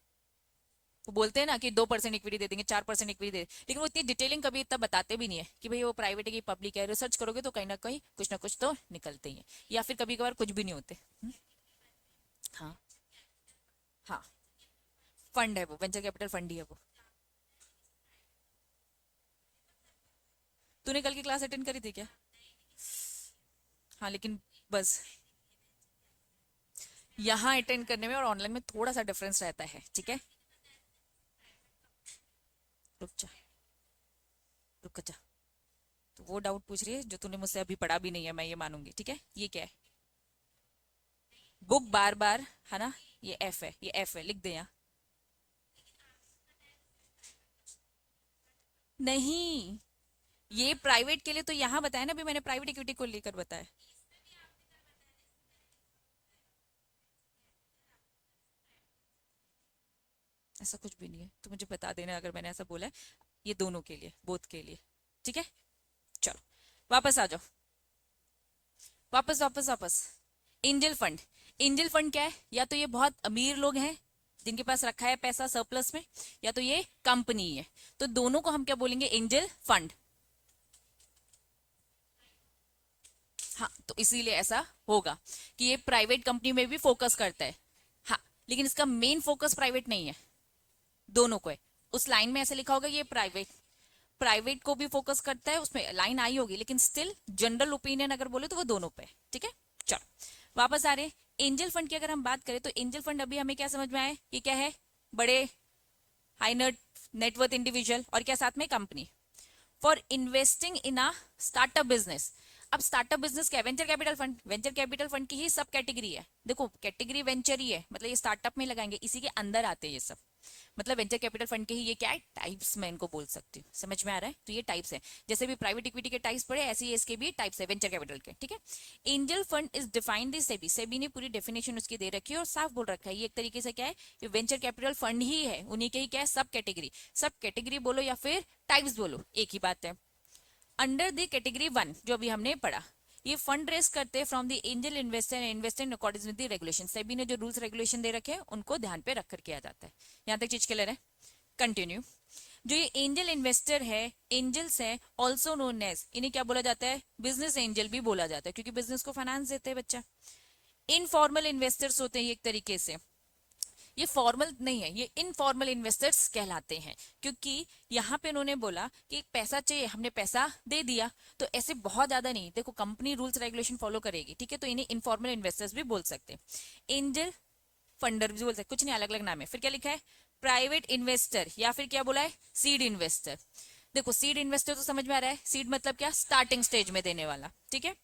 A: वो बोलते हैं ना कि 2% इक्विटी दे देंगे, 4% इक्विटी दे, लेकिन वो इतनी डिटेलिंग कभी इतना बताते भी नहीं है कि भाई वो प्राइवेट है कि पब्लिक है। रिसर्च करोगे तो कहीं ना कुछ तो निकलते ही है, या फिर कभी कभार कुछ भी नहीं होते। हाँ, हाँ, फंड है वो, वेंचर कैपिटल फंड ही है वो। तूने कल की क्लास अटेंड करी थी क्या? हाँ, लेकिन बस यहाँ अटेंड करने में और ऑनलाइन में थोड़ा सा डिफरेंस रहता है, ठीक है। रुक जा, रुक जा। तो वो डाउट पूछ रही है जो तूने मुझसे अभी पढ़ा भी नहीं है, मैं ये मानूंगी, ठीक है। ये क्या है, बुक बार बार, है ना, ये एफ है, ये एफ है, लिख दे यहाँ। नहीं, ये प्राइवेट के लिए तो यहाँ बताया ना, अभी मैंने प्राइवेट इक्विटी को लेकर बताया। ऐसा कुछ भी नहीं है, तो मुझे बता देना अगर मैंने ऐसा बोला है। ये दोनों के लिए, बोथ के लिए, ठीक है। चलो, वापस आ जाओ, वापस वापस वापस। एंजल फंड, एंजल फंड क्या है, या तो ये बहुत अमीर लोग हैं जिनके पास रखा है पैसा सरप्लस में, या तो ये कंपनी है, तो दोनों को हम क्या बोलेंगे, एंजल फंड। हाँ, तो इसीलिए ऐसा होगा कि ये प्राइवेट कंपनी में भी फोकस करता है। हाँ, लेकिन इसका मेन फोकस प्राइवेट नहीं है, दोनों को है। उस लाइन में ऐसे लिखा होगा ये प्राइवेट, प्राइवेट को भी फोकस करता है, उसमें लाइन आई होगी, लेकिन स्टिल जनरल ओपिनियन अगर बोले तो वो दोनों पे, ठीक है। चलो, वापस आ रहे। एंजल फंड की अगर हम बात करें तो एंजल फंड अभी हमें क्या समझ में आया, ये क्या है, बड़े हाई नेटवर्थ इंडिविजुअल, और क्या साथ में company, for investing in a startup business. अब स्टार्टअप बिजनेस क्या है, venture capital fund, venture capital fund की ही सब कैटेगरी है। देखो कैटेगरी वेंचर ही है, मतलब ये स्टार्टअप में लगाएंगे, इसी के अंदर आते हैं ये सब। मतलब वेंचर कैपिटल फंड के ही ये क्या है, टाइप्स मैं इनको बोल सकती हूँ, समझ में आ रहा है। तो ये टाइप्स है, जैसे भी प्राइवेट इक्विटी के टाइप्स पड़े, ऐसे ही इसके भी टाइप्स है वेंचर कैपिटल के, ठीक है। एंजल फंड इज डिफाइंड दी सेबी, सेबी ने पूरी डेफिनेशन उसकी दे रखी है और साफ बोल रखा है, ये एक तरीके से क्या है, ये वेंचर कैपिटल फंड ही है, उन्हीं के ही क्या है, सब कैटेगरी। सब कैटेगरी बोलो या फिर टाइप्स बोलो, एक ही बात है। अंडर द कैटेगरी 1 जो अभी हमने पढ़ा, ये फंड रेस करते हैं from the angel investor and investor in according with the regulation. SEBI ने जो रूल्स रेगुलेशन दे रखे हैं उनको ध्यान पे रख कर किया जाता है। यहां तक चीज क्लियर है, कंटिन्यू। जो ये एंजल इन्वेस्टर है, एंजल्स है, ऑल्सो नोन एज, इन्हें क्या बोला जाता है, बिजनेस एंजल भी बोला जाता है, क्योंकि बिजनेस को फाइनेंस देते हैं बच्चा। इनफॉर्मल इन्वेस्टर्स होते हैं ये एक तरीके से, ये फॉर्मल नहीं है, ये इनफॉर्मल इन्वेस्टर्स कहलाते हैं, क्योंकि यहाँ पे उन्होंने बोला कि पैसा चाहिए, हमने पैसा दे दिया, तो ऐसे बहुत ज्यादा नहीं, देखो कंपनी रूल्स रेगुलेशन फॉलो करेगी, ठीक है, तो इन्हें इनफॉर्मल इन्वेस्टर्स भी बोल सकते हैं। एंजल फंडर भी बोल सकते, कुछ नहीं, अलग अलग नाम है। फिर क्या लिखा है, प्राइवेट इन्वेस्टर, या फिर क्या बोला है, सीड इन्वेस्टर। देखो सीड इन्वेस्टर तो समझ में आ रहा है, सीड मतलब क्या, स्टार्टिंग स्टेज में देने वाला, ठीक है।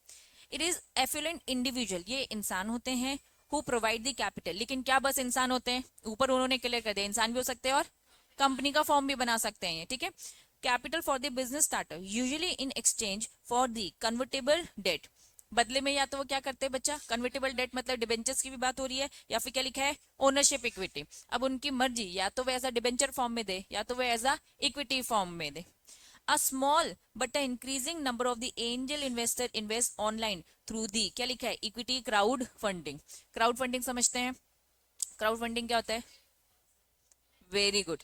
A: इट इज एफिलेंट इंडिविजुअल, ये इंसान होते हैं, हु प्रोवाइड द कैपिटल, लेकिन क्या बस इंसान होते हैं, ऊपर उन्होंने क्लियर कर दिया, इंसान भी हो सकते हैं और कंपनी का फॉर्म भी बना सकते हैं ये, ठीक है। Capital for the business starter usually in exchange for the convertible debt, बदले में या तो वो क्या करते हैं बच्चा, कन्वर्टेबल डेट मतलब डिबेंचर्स की भी बात हो रही है, या फिर क्या लिखा है, ओनरशिप इक्विटी। अब उनकी मर्जी, या तो वो एज अ डिबेंचर फॉर्म में दे, या तो वो एज अ इक्विटी फॉर्म में दे। A small but an increasing number of the angel investor invest online through the, क्या लिखा है, equity crowd funding. Crowd funding समझते हैं, क्राउड फंडिंग क्या होता है, वेरी गुड।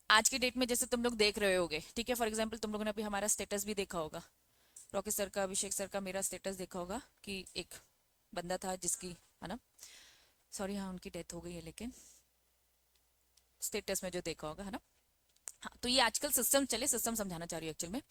A: आज की डेट में जैसे तुम लोग देख रहे होगे, ठीक है, फॉर एग्जांपल तुम लोगों ने अभी हमारा स्टेटस भी देखा होगा, रॉकी सर का, अभिषेक सर का, मेरा स्टेटस देखा होगा कि एक बंदा था जिसकी, है ना, सॉरी, हाँ उनकी डेथ हो गई है, लेकिन स्टेटस में जो देखा होगा, है ना। हाँ, तो ये आजकल सिस्टम चले, सिस्टम समझाना चाह रही हूँ एक्चुअल में।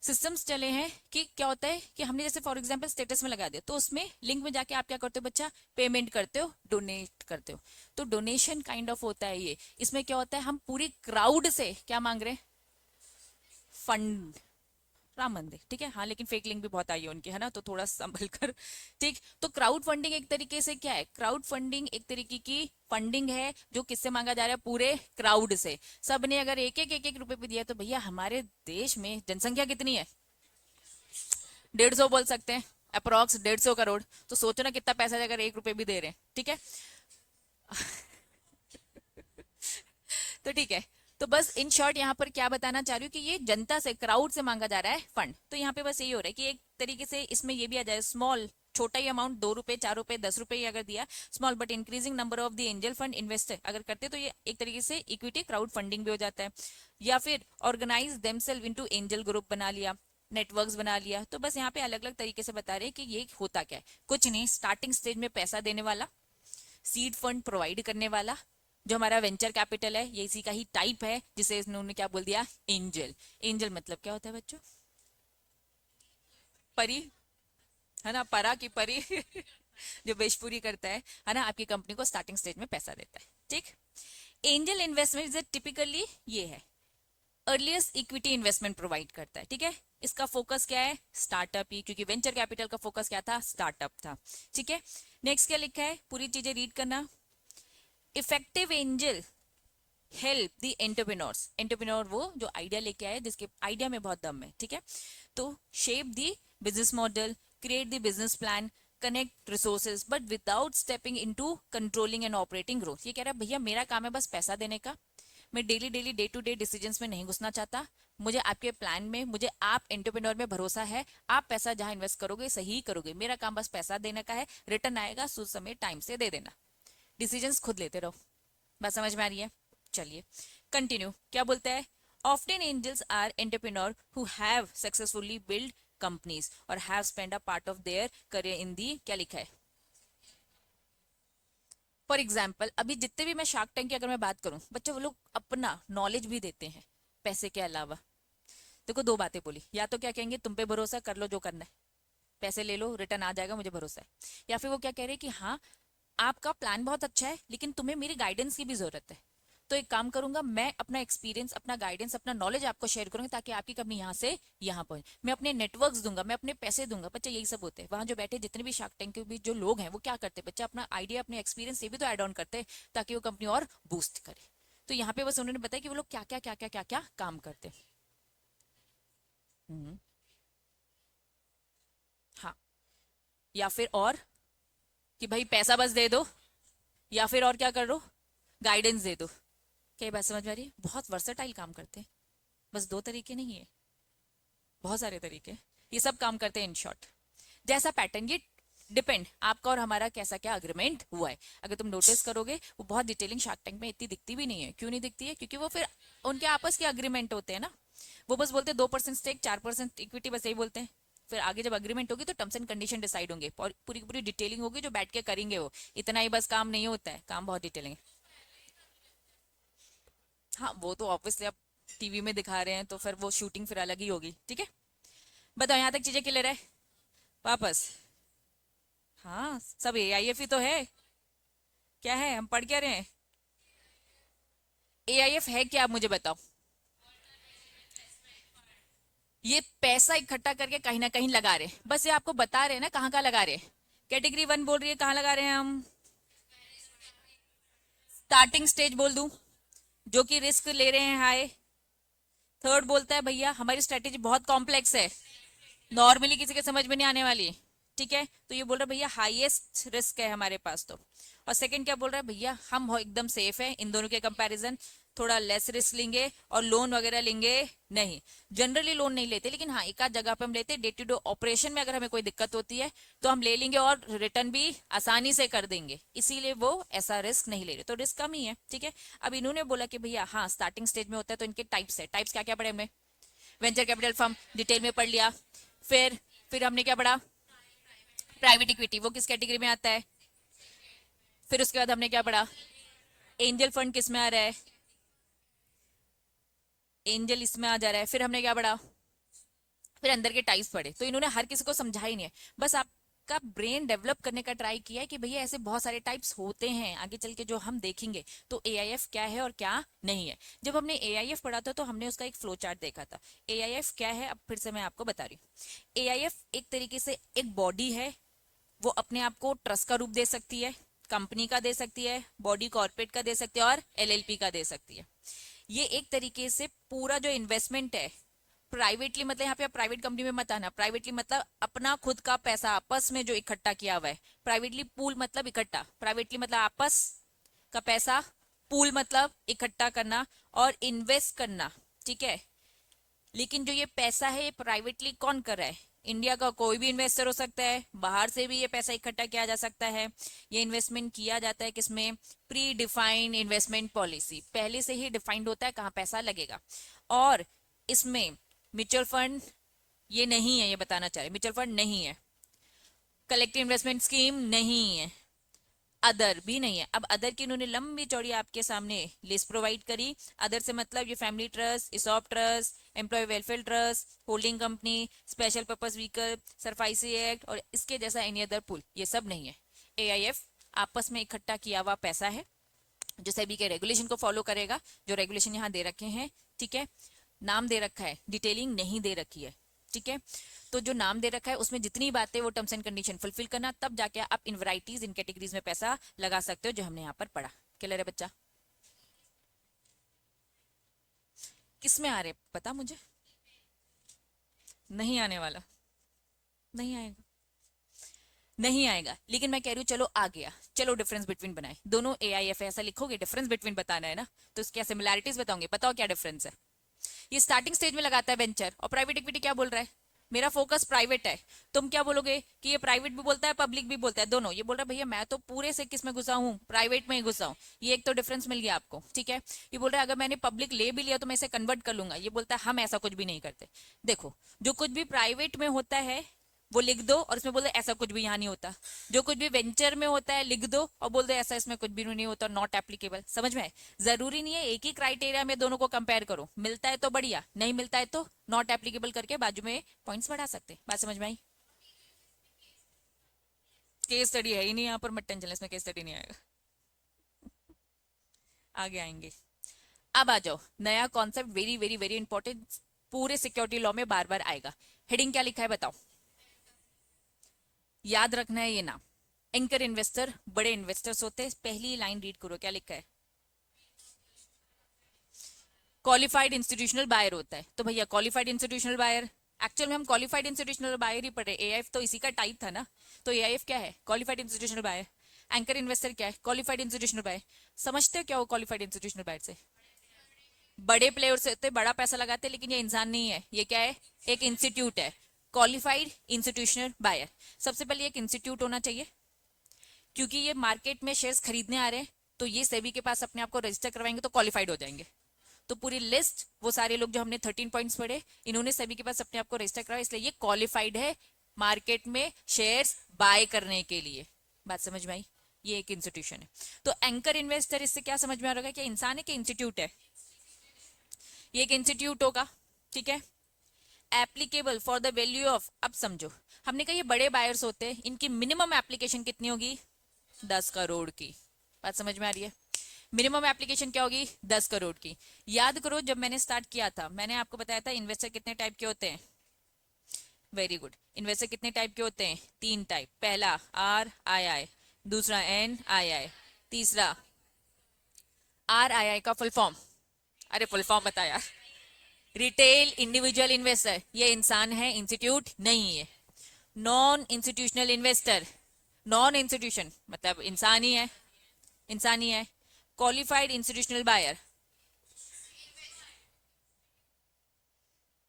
A: सिस्टम्स चले हैं कि क्या होता है कि हमने जैसे फॉर एग्जांपल स्टेटस में लगा दिया तो उसमें लिंक में जाके आप क्या करते हो बच्चा, पेमेंट करते हो, डोनेट करते हो। तो डोनेशन काइंड ऑफ होता है ये। इसमें क्या होता है, हम पूरी क्राउड से क्या मांग रहे हैं, फंड। राम मंदिर, ठीक है, हाँ, लेकिन फेक लिंक भी बहुत आई है उनकी, है ना, तो थोड़ा संभल कर। ठीक, तो क्राउड फंडिंग एक तरीके से क्या है, क्राउड फंडिंग एक तरीके की फंडिंग है जो किससे मांगा जा रहा है, पूरे क्राउड से। सबने अगर एक एक रुपए भी दिया तो भैया हमारे देश में जनसंख्या कितनी है, 150 बोल सकते हैं, अप्रोक्स 150 करोड़। तो सोचो ना कितना पैसा है अगर 1 रुपए भी दे रहे हैं, ठीक है। तो ठीक है, तो बस इन शॉर्ट यहाँ पर क्या बताना चाह रही हूँ कि ये जनता से, क्राउड से मांगा जा रहा है फंड। तो यहाँ पे बस यही हो रहा है कि एक तरीके से इसमें ये भी आ जाए, स्मॉल, छोटा ही अमाउंट, 2 रुपए, 4 रुपए, 10 रुपए अगर दिया, small but increasing number of the angel fund investor अगर करते तो ये एक तरीके से इक्विटी क्राउड फंडिंग भी हो जाता है। या फिर organize themselves into angel group बना लिया, नेटवर्क्स बना लिया। तो बस यहाँ पे अलग अलग तरीके से बता रहे हैं कि ये होता क्या है, कुछ नहीं, स्टार्टिंग स्टेज में पैसा देने वाला, सीड फंड प्रोवाइड करने वाला, जो हमारा वेंचर कैपिटल है ये इसी का ही टाइप है, जिसे इन्होंने क्या बोल दिया, एंजल। एंजल मतलब क्या होता है बच्चों, परी, है ना, परा की परी। जो बेशपूरी करता है ना, आपकी कंपनी को स्टार्टिंग स्टेज में पैसा देता है। ठीक, एंजल इन्वेस्टमेंट टिपिकली ये है, अर्लीस्ट इक्विटी इन्वेस्टमेंट प्रोवाइड करता है। ठीक है, इसका फोकस क्या है, स्टार्टअप ही, क्योंकि वेंचर कैपिटल का फोकस क्या था, स्टार्टअप था। ठीक है, नेक्स्ट क्या लिखा है, पूरी चीजें रीड करना। Effective angel help the entrepreneurs, entrepreneur वो जो आइडिया लेके आए, जिसके आइडिया में बहुत दम है, ठीक है। तो shape the business model, create the business plan, connect resources, but without stepping into controlling and operating growth. ये कह रहा है भैया मेरा काम है बस पैसा देने का, मैं daily daily day to day decisions में नहीं घुसना चाहता, मुझे आपके प्लान में, मुझे आप एंटरप्रेन्योर में भरोसा है, आप पैसा जहां इन्वेस्ट करोगे सही ही करोगे, मेरा काम बस पैसा देने का है, रिटर्न आएगा सूद समय टाइम से दे देना, डिसीजंस खुद लेते रहो। बात समझ में आ रही है, चलिए कंटिन्यू, क्या बोलता है, often angels are entrepreneurs who have successfully build companies और have spend a part of their career in the, क्या लिखा है, फॉर एग्जाम्पल अभी जितने भी मैं शार्क टैंक की अगर मैं बात करूं बच्चों, वो लोग अपना नॉलेज भी देते हैं पैसे के अलावा। देखो दो बातें बोली, या तो क्या कहेंगे तुम पे भरोसा कर लो जो करना है, पैसे ले लो रिटर्न आ जाएगा मुझे भरोसा है, या फिर वो क्या कह रहे हैं कि हाँ आपका प्लान बहुत अच्छा है लेकिन तुम्हें मेरी गाइडेंस की भी जरूरत है, तो एक काम करूंगा मैं, अपना एक्सपीरियंस, अपना गाइडेंस, अपना नॉलेज आपको शेयर करूंगा ताकि आपकी कंपनी यहाँ से यहाँ पहुंचे, मैं अपने नेटवर्क्स दूंगा, मैं अपने पैसे दूंगा। बच्चा यही सब होते हैं वहां जो बैठे जितने भी शार्क टैंक के भी जो लोग हैं वो क्या करते हैं बच्चा, अपना आइडिया, अपने एक्सपीरियंस ये भी तो एड ऑन करते हैं ताकि वो कंपनी और बूस्ट करे। तो यहाँ पे बस उन्होंने बताया कि वो लोग क्या क्या क्या क्या क्या क्या काम करते हैं। हम्म, हाँ, या फिर और कि भाई पैसा बस दे दो, या फिर और क्या कर दो, गाइडेंस दे दो। क्या ये बात समझ में आ रही है, बहुत वर्सटाइल काम करते हैं, बस दो तरीके नहीं है, बहुत सारे तरीके, ये सब काम करते हैं इन शॉर्ट। जैसा पैटर्न ये डिपेंड आपका और हमारा कैसा क्या अग्रीमेंट हुआ है। अगर तुम नोटिस करोगे वो बहुत डिटेलिंग शार्क टैंक में इतनी दिखती भी नहीं है, क्यों नहीं दिखती है, क्योंकि वो फिर उनके आपस के अग्रीमेंट होते हैं ना, वो बस बोलते हैं 2% स्टेक, 4% इक्विटी, बस यही बोलते हैं। फिर आगे जब अग्रीमेंट होगी तो टर्म्स एंड कंडीशन डिसाइड होंगे और पूरी पूरी डिटेलिंग होगी जो बैठ के करेंगे वो, इतना ही बस काम नहीं होता है, काम बहुत डिटेलिंग है। हाँ वो तो ऑब्वियसली आप टीवी में दिखा रहे हैं तो फिर वो शूटिंग फिर अलग ही होगी, ठीक है। बताओ यहाँ तक चीजें क्लियर है, वापस, हाँ सब एआईएफ ही तो है, क्या है हम पढ़ क्या रहे हैं, एआईएफ है क्या, आप मुझे बताओ। ये पैसा इकट्ठा करके कहीं ना कहीं लगा रहे हैं, बस ये आपको बता रहे हैं ना कहाँ कहाँ लगा रहे हैं। कैटेगरी 1 बोल रही है कहाँ लगा रहे हैं हम, स्टार्टिंग स्टेज बोल दूं, जो कि रिस्क ले रहे हैं हाई। थर्ड बोलता है भैया हमारी स्ट्रेटेजी बहुत कॉम्प्लेक्स है, नॉर्मली किसी के समझ में नहीं आने वाली, ठीक है, तो ये बोल रहा है भैया हाईएस्ट रिस्क है हमारे पास तो। और सेकंड क्या बोल रहा है भैया हम एकदम सेफ है, इन दोनों के कंपैरिजन थोड़ा लेस रिस्क लेंगे और लोन वगैरह लेंगे नहीं, जनरली लोन नहीं लेते लेकिन हाँ एक आध जगह पे हम लेते हैं, डे टू डे ऑपरेशन में अगर हमें कोई दिक्कत होती है तो हम ले लेंगे और रिटर्न भी आसानी से कर देंगे, इसीलिए वो ऐसा रिस्क नहीं ले रहे, तो रिस्क कम ही है, ठीक है। अब इन्होंने बोला कि भैया हाँ स्टार्टिंग स्टेज में होता है तो इनके टाइप्स है, टाइप्स क्या क्या पढ़े हमने, वेंचर कैपिटल फर्म डिटेल में पढ़ लिया। फिर हमने क्या पढ़ा, प्राइवेट इक्विटी वो किस कैटेगरी में आता है। फिर उसके बाद हमने क्या पढ़ा, एंजल फंड किस में आ रहा है, एंजल इसमें आ जा रहा है। फिर हमने क्या पढ़ा, फिर अंदर के टाइप्स पढ़े, तो इन्होंने हर किसी को समझा ही नहीं है, बस आपका ब्रेन डेवलप करने का ट्राई किया है कि भैया ऐसे बहुत सारे टाइप्स होते हैं, आगे चल के जो हम देखेंगे तो एआईएफ क्या है और क्या नहीं है। जब हमने एआईएफ पढ़ा था तो हमने उसका एक फ्लो चार्ट देखा था। एआईएफ क्या है, अब फिर से मैं आपको बता रही हूँ। एआईएफ एक तरीके से एक बॉडी है, वो अपने आप को ट्रस्ट का रूप दे सकती है, कंपनी का दे सकती है, बॉडी कॉर्पोरेट का दे सकती है और एलएलपी का दे सकती है। ये एक तरीके से पूरा जो इन्वेस्टमेंट है प्राइवेटली, मतलब यहाँ पे आप प्राइवेट कंपनी में मत आना, प्राइवेटली मतलब अपना खुद का पैसा आपस में जो इकट्ठा किया हुआ है, प्राइवेटली पूल मतलब इकट्ठा, प्राइवेटली मतलब आपस का पैसा, पूल मतलब इकट्ठा करना और इन्वेस्ट करना, ठीक है। लेकिन जो ये पैसा है ये प्राइवेटली कौन कर रहा है, इंडिया का कोई भी इन्वेस्टर हो सकता है, बाहर से भी ये पैसा इकट्ठा किया जा सकता है। ये इन्वेस्टमेंट किया जाता है किसमें, प्री डिफाइंड इन्वेस्टमेंट पॉलिसी, पहले से ही डिफाइंड होता है कहाँ पैसा लगेगा। और इसमें म्यूचुअल फंड ये नहीं है, ये बताना चाह रहे, म्यूचुअल फंड नहीं है, कलेक्टिव इन्वेस्टमेंट स्कीम नहीं है, अदर भी नहीं है। अब अदर की इन्होंने लंबी चौड़ी आपके सामने लिस्ट प्रोवाइड करी। अदर से मतलब ये family trust, ESOP trust, employ welfare trust, holding company, special purpose vehicle, SARFAESI act और इसके जैसा एनी अदर पुल, ये सब नहीं है। एआईएफ आपस में इकट्ठा किया हुआ पैसा है जो सेबी के रेगुलेशन को फॉलो करेगा, जो रेगुलेशन यहाँ दे रखे हैं, ठीक है। नाम दे रखा है, डिटेलिंग नहीं दे रखी है, ठीक है। तो जो नाम दे रखा है उसमें जितनी बातें वो टर्म्स एंड कंडीशन फुलफिल करना, तब जाके आप इन वैरायटीज इन कैटेगरीज में पैसा लगा सकते हो, जो हमने यहाँ पर पढ़ा। क्लियर है बच्चा? किस में आ रहे पता मुझे? नहीं आने वाला, नहीं आएगा, नहीं आएगा, लेकिन मैं कह रही हूँ चलो आ गया, चलो डिफरेंस बिटवीन बनाए, दोनों ए आई एफ ऐसा लिखोगे, डिफरेंस बिटवीन बताना है ना, तो क्या सिमिलैरिटीज बताओगे, बताओ क्या डिफरेंस है। ये स्टार्टिंग स्टेज में लगाता है वेंचर, और प्राइवेट इक्विटी क्या बोल रहा है, मेरा फोकस प्राइवेट है। तुम क्या बोलोगे कि ये प्राइवेट भी बोलता है पब्लिक भी बोलता है, दोनों। ये बोल रहा है भैया मैं तो पूरे से किस में घुसा हूँ, प्राइवेट में ही घुसा हूँ। ये एक तो डिफरेंस मिल गया आपको, ठीक है। ये बोल रहा है अगर मैंने पब्लिक ले भी लिया तो मैं इसे कन्वर्ट कर लूंगा, ये बोलता है हम ऐसा कुछ भी नहीं करते। देखो, जो कुछ भी प्राइवेट में होता है वो लिख दो और इसमें बोल दो ऐसा कुछ भी यहाँ नहीं होता, जो कुछ भी वेंचर में होता है लिख दो और बोल दो ऐसा इसमें कुछ भी नहीं होता, नॉट एप्लीकेबल। समझ में आए? जरूरी नहीं है एक ही क्राइटेरिया में दोनों को कंपेयर करो, मिलता है तो बढ़िया, नहीं मिलता है तो नॉट एप्लीकेबल करके बाजू में पॉइंट्स बढ़ा सकते। बात समझ में आई? केस स्टडी है ही नहीं यहाँ पर, मत टेंशन, इसमें केस स्टडी नहीं आएगा, आगे आएंगे। अब आ जाओ, नया concept, very very very important, पूरे सिक्योरिटी लॉ में बार बार आएगा। हेडिंग क्या लिखा है बताओ, याद रखना है ये नाम। एंकर इन्वेस्टर बड़े इन्वेस्टर्स होते हैं, पहली लाइन रीड करो क्या लिखा है, क्वालिफाइड इंस्टीट्यूशनल बायर होता है। तो भैया क्वालिफाइड इंस्टीट्यूशनल बायर, एक्चुअल में हम क्वालिफाइड इंस्टीट्यूशनल बायर ही पढ़े, एआईएफ तो इसी का टाइप था ना। तो एआईएफ क्या है, qualified institutional buyer. Anchor investor क्या है, क्वालिफाइड इंस्टीट्यूशनल बायर। समझते हो क्या हो क्वालिफाइड इंस्टीट्यूशनल बायर से? बड़े प्लेयर से होते, बड़ा पैसा लगाते, लेकिन ये इंसान नहीं है, ये क्या है, एक इंस्टीट्यूट है। क्वालिफाइड इंस्टीट्यूशनल बायर, सबसे पहले एक इंस्टीट्यूट होना चाहिए, क्योंकि ये मार्केट में शेयर्स खरीदने आ रहे हैं, तो ये सेबी के पास अपने आप को रजिस्टर करवाएंगे तो क्वालिफाइड हो जाएंगे। तो पूरी लिस्ट, वो सारे लोग जो हमने 13 पॉइंट्स पढ़े, इन्होंने सेबी के पास अपने आप को रजिस्टर करवाया, इसलिए ये क्वालिफाइड है मार्केट में शेयर्स बाय करने के लिए। बात समझ में आई? ये एक इंस्टीट्यूशन है। तो एंकर इन्वेस्टर, इससे क्या समझ में आ रहा है, क्या इंसान है कि इंस्टीट्यूट है? ये एक इंस्टीट्यूट होगा, ठीक है। Applicable for the value of, अब समझो, हमने कहा ये बड़े बायर्स होते हैं, इनकी मिनिमम एप्लीकेशन कितनी होगी, 10 करोड़ की। बात समझ में आ रही है? मिनिमम एप्लीकेशन क्या होगी, 10 करोड़ की। याद करो जब मैंने स्टार्ट किया था, मैंने आपको बताया था इन्वेस्टर कितने टाइप के होते हैं। Very good. इन्वेस्टर कितने टाइप के होते हैं, 3 टाइप। पहला RII, दूसरा NII, तीसरा RII का फुल फॉर्म, अरे फुल फॉर्म बता यार, रिटेल इंडिविजुअल इन्वेस्टर, ये इंसान है, इंस्टीट्यूट नहीं है। Non institutional investor, non institution मतलब इंसान ही है, इंसान ही है। क्वालिफाइड इंस्टीट्यूशनल बायर,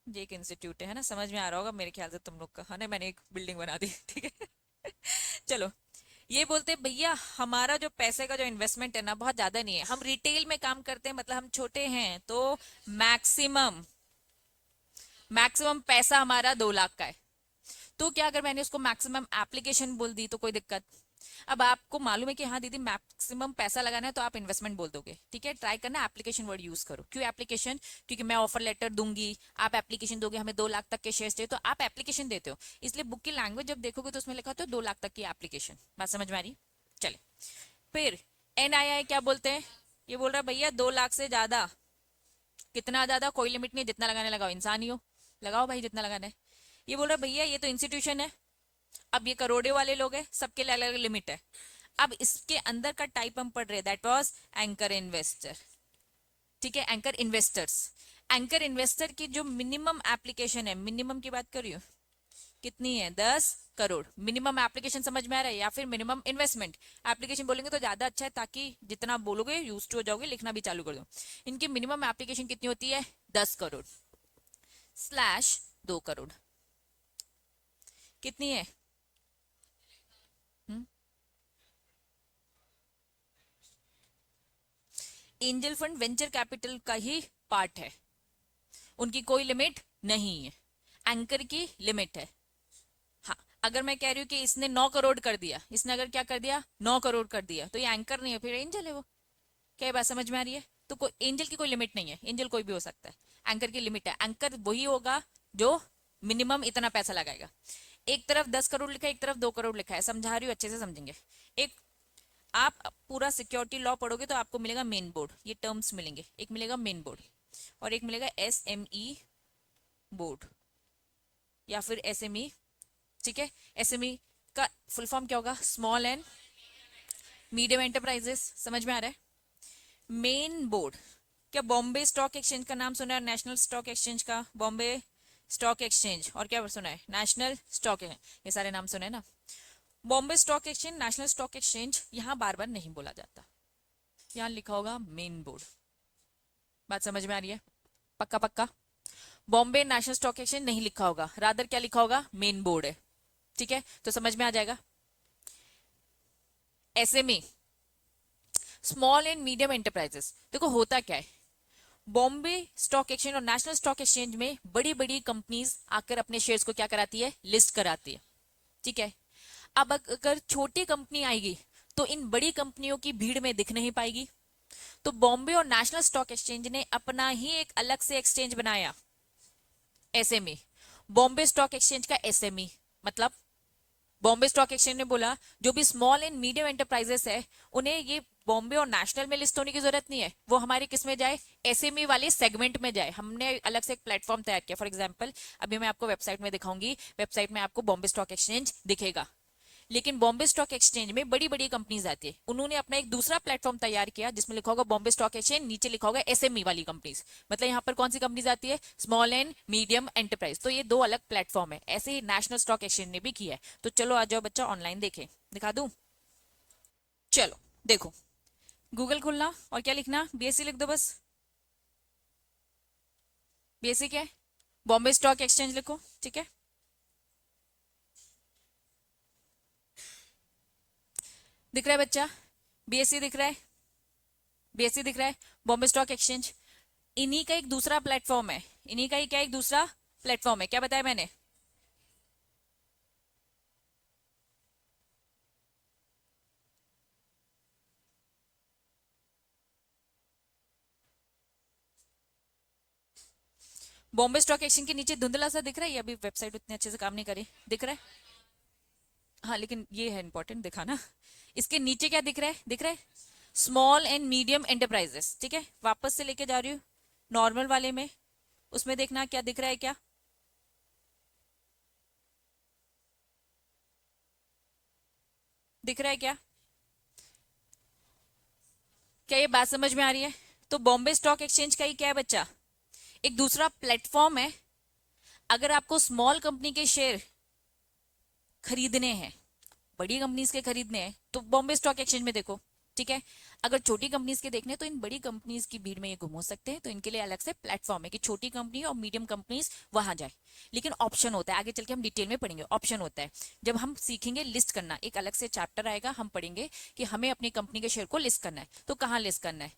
A: ये एक इंस्टीट्यूट है ना, समझ में आ रहा होगा मेरे ख्याल से तुम लोग का, है ना, मैंने एक बिल्डिंग बना दी, ठीक है। चलो, ये बोलते हैं भैया हमारा जो पैसे का जो इन्वेस्टमेंट है ना बहुत ज्यादा नहीं है, हम रिटेल में काम करते हैं, मतलब हम छोटे हैं, तो मैक्सिमम मैक्सिमम पैसा हमारा 2 लाख का है। तो क्या अगर मैंने उसको मैक्सिमम एप्लीकेशन बोल दी तो कोई दिक्कत? अब आपको मालूम है कि हाँ दीदी मैक्सिमम पैसा लगाना है तो आप इन्वेस्टमेंट बोल दोगे, ठीक है, ट्राई करना एप्लीकेशन वर्ड यूज करो। क्यों एप्लीकेशन? क्योंकि मैं ऑफर लेटर दूंगी, आप एप्लीकेशन दोगे, हमें 2 लाख तक के शेयर्स चाहिए, तो आप एप्लीकेशन देते हो, इसलिए बुक की लैंग्वेज जब देखोगे तो उसमें लिखा होता है 2 लाख तक की एप्लीकेशन। बात समझ में आ रही? चले फिर NII क्या बोलते हैं? ये बोल रहा है भैया 2 लाख से ज्यादा। कितना ज्यादा? कोई लिमिट नहीं, जितना लगाने लगाओ, इंसान ही हो, लगाओ भाई जितना लगाना है। ये बोल रहा है भैया ये तो इंस्टीट्यूशन है, अब ये करोड़े वाले लोग हैं, सबके लिए अलग अलग लिमिट है। अब इसके अंदर का टाइप हम पढ़ रहे, दैट वाज एंकर इन्वेस्टर, ठीक है, एंकर इन्वेस्टर्स। एंकर इन्वेस्टर की जो मिनिमम एप्लीकेशन है, मिनिमम की बात कर रही हूँ, कितनी है? 10 करोड़ मिनिमम एप्लीकेशन। समझ में आ रहा है? या फिर मिनिमम इन्वेस्टमेंट। एप्लीकेशन बोलेंगे तो ज्यादा अच्छा है, ताकि जितना बोलोगे यूज टू हो जाओगे, लिखना भी चालू कर दो। इनकी मिनिमम एप्लीकेशन कितनी होती है? 10 करोड़ स्लैश 2 करोड़। कितनी है? एंजल फंड वेंचर कैपिटल का ही पार्ट है, उनकी कोई लिमिट नहीं है, एंकर की लिमिट है। हाँ, अगर मैं कह रही हूँ कि इसने 9 करोड़ कर दिया, इसने अगर क्या कर दिया? 9 करोड़ कर दिया, तो ये एंकर नहीं है, फिर एंजल है वो। क्या ये बात समझ में आ रही है? तो कोई एंजल की कोई लिमिट नहीं है, एंजल कोई भी हो सकता है, एंकर की लिमिट है। एंकर वही होगा जो मिनिमम इतना पैसा लगाएगा। एक तरफ 10 करोड़ लिखा है, एक तरफ 2 करोड़ लिखा है, समझा रही हूँ, अच्छे से समझेंगे। एक आप पूरा सिक्योरिटी लॉ पढ़ोगे तो आपको मिलेगा मेन बोर्ड, ये टर्म्स मिलेंगे, एक मिलेगा मेन बोर्ड और एक मिलेगा SME बोर्ड या फिर SME, ठीक है। SME का फुल फॉर्म क्या होगा? Small and medium enterprises. समझ में आ रहा है? मेन बोर्ड, क्या बॉम्बे स्टॉक एक्सचेंज का नाम सुना है? नेशनल स्टॉक एक्सचेंज का, बॉम्बे स्टॉक एक्सचेंज, और क्या सुना है? नेशनल स्टॉक, ये सारे नाम सुने ना। Bombay stock exchange, national stock exchange, यहां बार बार नहीं बोला जाता, यहां लिखा होगा मेन बोर्ड। बात समझ में आ रही है? पक्का पक्का? बॉम्बे नेशनल स्टॉक एक्सचेंज नहीं लिखा होगा, रादर क्या लिखा होगा? मेन बोर्ड है, ठीक है, तो समझ में आ जाएगा। SME, small and medium enterprises, देखो होता क्या है, बॉम्बे स्टॉक एक्सचेंज और नेशनल स्टॉक एक्सचेंज में बड़ी बड़ी कंपनीज आकर अपने शेयर्स को क्या कराती है? लिस्ट कराती है, ठीक है। अब अगर छोटी कंपनी आएगी तो इन बड़ी कंपनियों की भीड़ में दिख नहीं पाएगी, तो बॉम्बे और नेशनल स्टॉक एक्सचेंज ने अपना ही एक अलग से एक्सचेंज बनाया, SME, बॉम्बे स्टॉक एक्सचेंज का SME। मतलब बॉम्बे स्टॉक एक्सचेंज ने बोला जो भी स्मॉल एंड मीडियम एंटरप्राइजेस है, उन्हें ये बॉम्बे और नेशनल में लिस्ट होने की जरूरत नहीं है, वो हमारे किस में जाए? SME वाले सेगमेंट में जाए। हमने अलग से एक प्लेटफॉर्म तैयार किया। फॉर एग्जांपल अभी मैं आपको वेबसाइट में दिखाऊंगी, वेबसाइट में आपको बॉम्बे स्टॉक एक्सचेंज दिखेगा, लेकिन बॉम्बे स्टॉक एक्सचेंज में बड़ी बड़ी कंपनीज आती है, उन्होंने अपना एक दूसरा प्लेटफॉर्म तैयार किया जिसमें लिखा होगा बॉम्बे स्टॉक एक्सचेंज, नीचे लिखा होगा SME वाली कंपनीज। मतलब यहाँ पर कौन सी कंपनीज आती है? Small and medium enterprise. तो ये 2 अलग प्लेटफॉर्म है, ऐसे ही नेशनल स्टॉक एक्सचेंज ने भी किया है। तो चलो आ जाओ बच्चा, ऑनलाइन देखे, दिखा दूं? चलो देखो, गूगल खोलना और क्या लिखना? BSE लिख दो बस। BSE क्या है? बॉम्बे स्टॉक एक्सचेंज लिखो, ठीक है। दिख रहा है बच्चा? BSE दिख रहा है? BSE दिख रहा है, बॉम्बे स्टॉक एक्सचेंज। इन्हीं का एक दूसरा प्लेटफॉर्म है, इन्हीं का ही क्या एक दूसरा प्लेटफॉर्म है, क्या बताया मैंने? बॉम्बे स्टॉक एक्सचेंज के नीचे धुंधला सा दिख रहा है, ये अभी वेबसाइट उतने अच्छे से काम नहीं करी, दिख रहा है? हाँ लेकिन ये है इंपॉर्टेंट दिखाना। इसके नीचे क्या दिख रहा है? दिख रहा है स्मॉल एंड मीडियम एंटरप्राइजेस, ठीक है। वापस से लेके जा रही हूँ नॉर्मल वाले में, उसमें देखना क्या दिख रहा है, क्या दिख रहा है? क्या क्या ये बात समझ में आ रही है? तो बॉम्बे स्टॉक एक्सचेंज का ही क्या है बच्चा? एक दूसरा प्लेटफॉर्म है। अगर आपको स्मॉल कंपनी के शेयर खरीदने हैं, बड़ी कंपनीज के खरीदने हैं, तो बॉम्बे स्टॉक एक्सचेंज में देखो, ठीक है। अगर छोटी कंपनीज के देखने तो इन बड़ी कंपनीज की भीड़ में ये गुम हो सकते हैं, तो इनके लिए अलग से प्लेटफॉर्म है कि छोटी कंपनी और मीडियम कंपनीज वहां जाए। लेकिन ऑप्शन होता है, आगे चल के हम डिटेल में पढ़ेंगे, ऑप्शन होता है जब हम सीखेंगे लिस्ट करना, एक अलग से चैप्टर आएगा, हम पढ़ेंगे कि हमें अपनी कंपनी के शेयर को लिस्ट करना है, तो कहाँ लिस्ट करना है?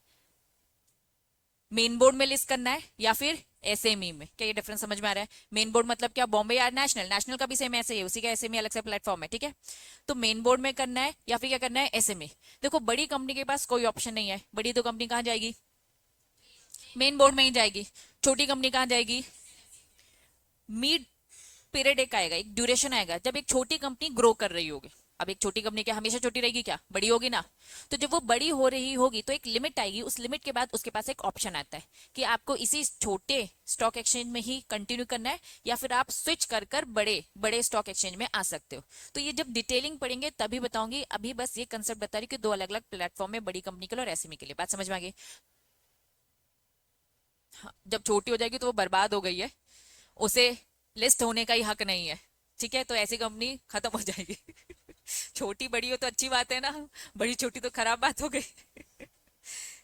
A: मेन बोर्ड में लिस्ट करना है या फिर एसएमई में? क्या ये डिफरेंस समझ में आ रहा है? मेन बोर्ड मतलब क्या, बॉम्बे या नेशनल? नेशनल का भी सेम ऐसे ही है, उसी का एसएमई अलग से प्लेटफॉर्म है, ठीक है। तो मेन बोर्ड में करना है या फिर क्या करना है, एसएमई। देखो बड़ी कंपनी के पास कोई ऑप्शन नहीं है, बड़ी तो कंपनी कहाँ जाएगी, मेन बोर्ड में ही जाएगी। छोटी कंपनी कहाँ जाएगी, मिड पीरियड एक आएगा, एक ड्यूरेशन आएगा जब एक छोटी कंपनी ग्रो कर रही होगी। अब एक छोटी कंपनी क्या हमेशा छोटी रहेगी, क्या बड़ी होगी ना? तो जब वो बड़ी हो रही होगी तो एक लिमिट आएगी, उस लिमिट के बाद उसके पास एक ऑप्शन आता है कि आपको इसी छोटे स्टॉक एक्सचेंज में ही कंटिन्यू करना है या फिर आप स्विच कर कर बड़े बड़े स्टॉक एक्सचेंज में आ सकते हो। तो ये जब डिटेलिंग पढ़ेंगे तभी बताऊंगी, अभी बस ये कंसेप्ट बता रही कि दो अलग अलग प्लेटफॉर्म में, बड़ी कंपनी के लिए और एसएमई के लिए। बात समझ में आ गई? हाँ, जब छोटी हो जाएगी तो वो बर्बाद हो गई है, उसे लिस्ट होने का ही हक नहीं है, ठीक है। तो ऐसी कंपनी खत्म हो जाएगी। छोटी बड़ी हो तो अच्छी बात है ना, बड़ी छोटी तो खराब बात हो गई।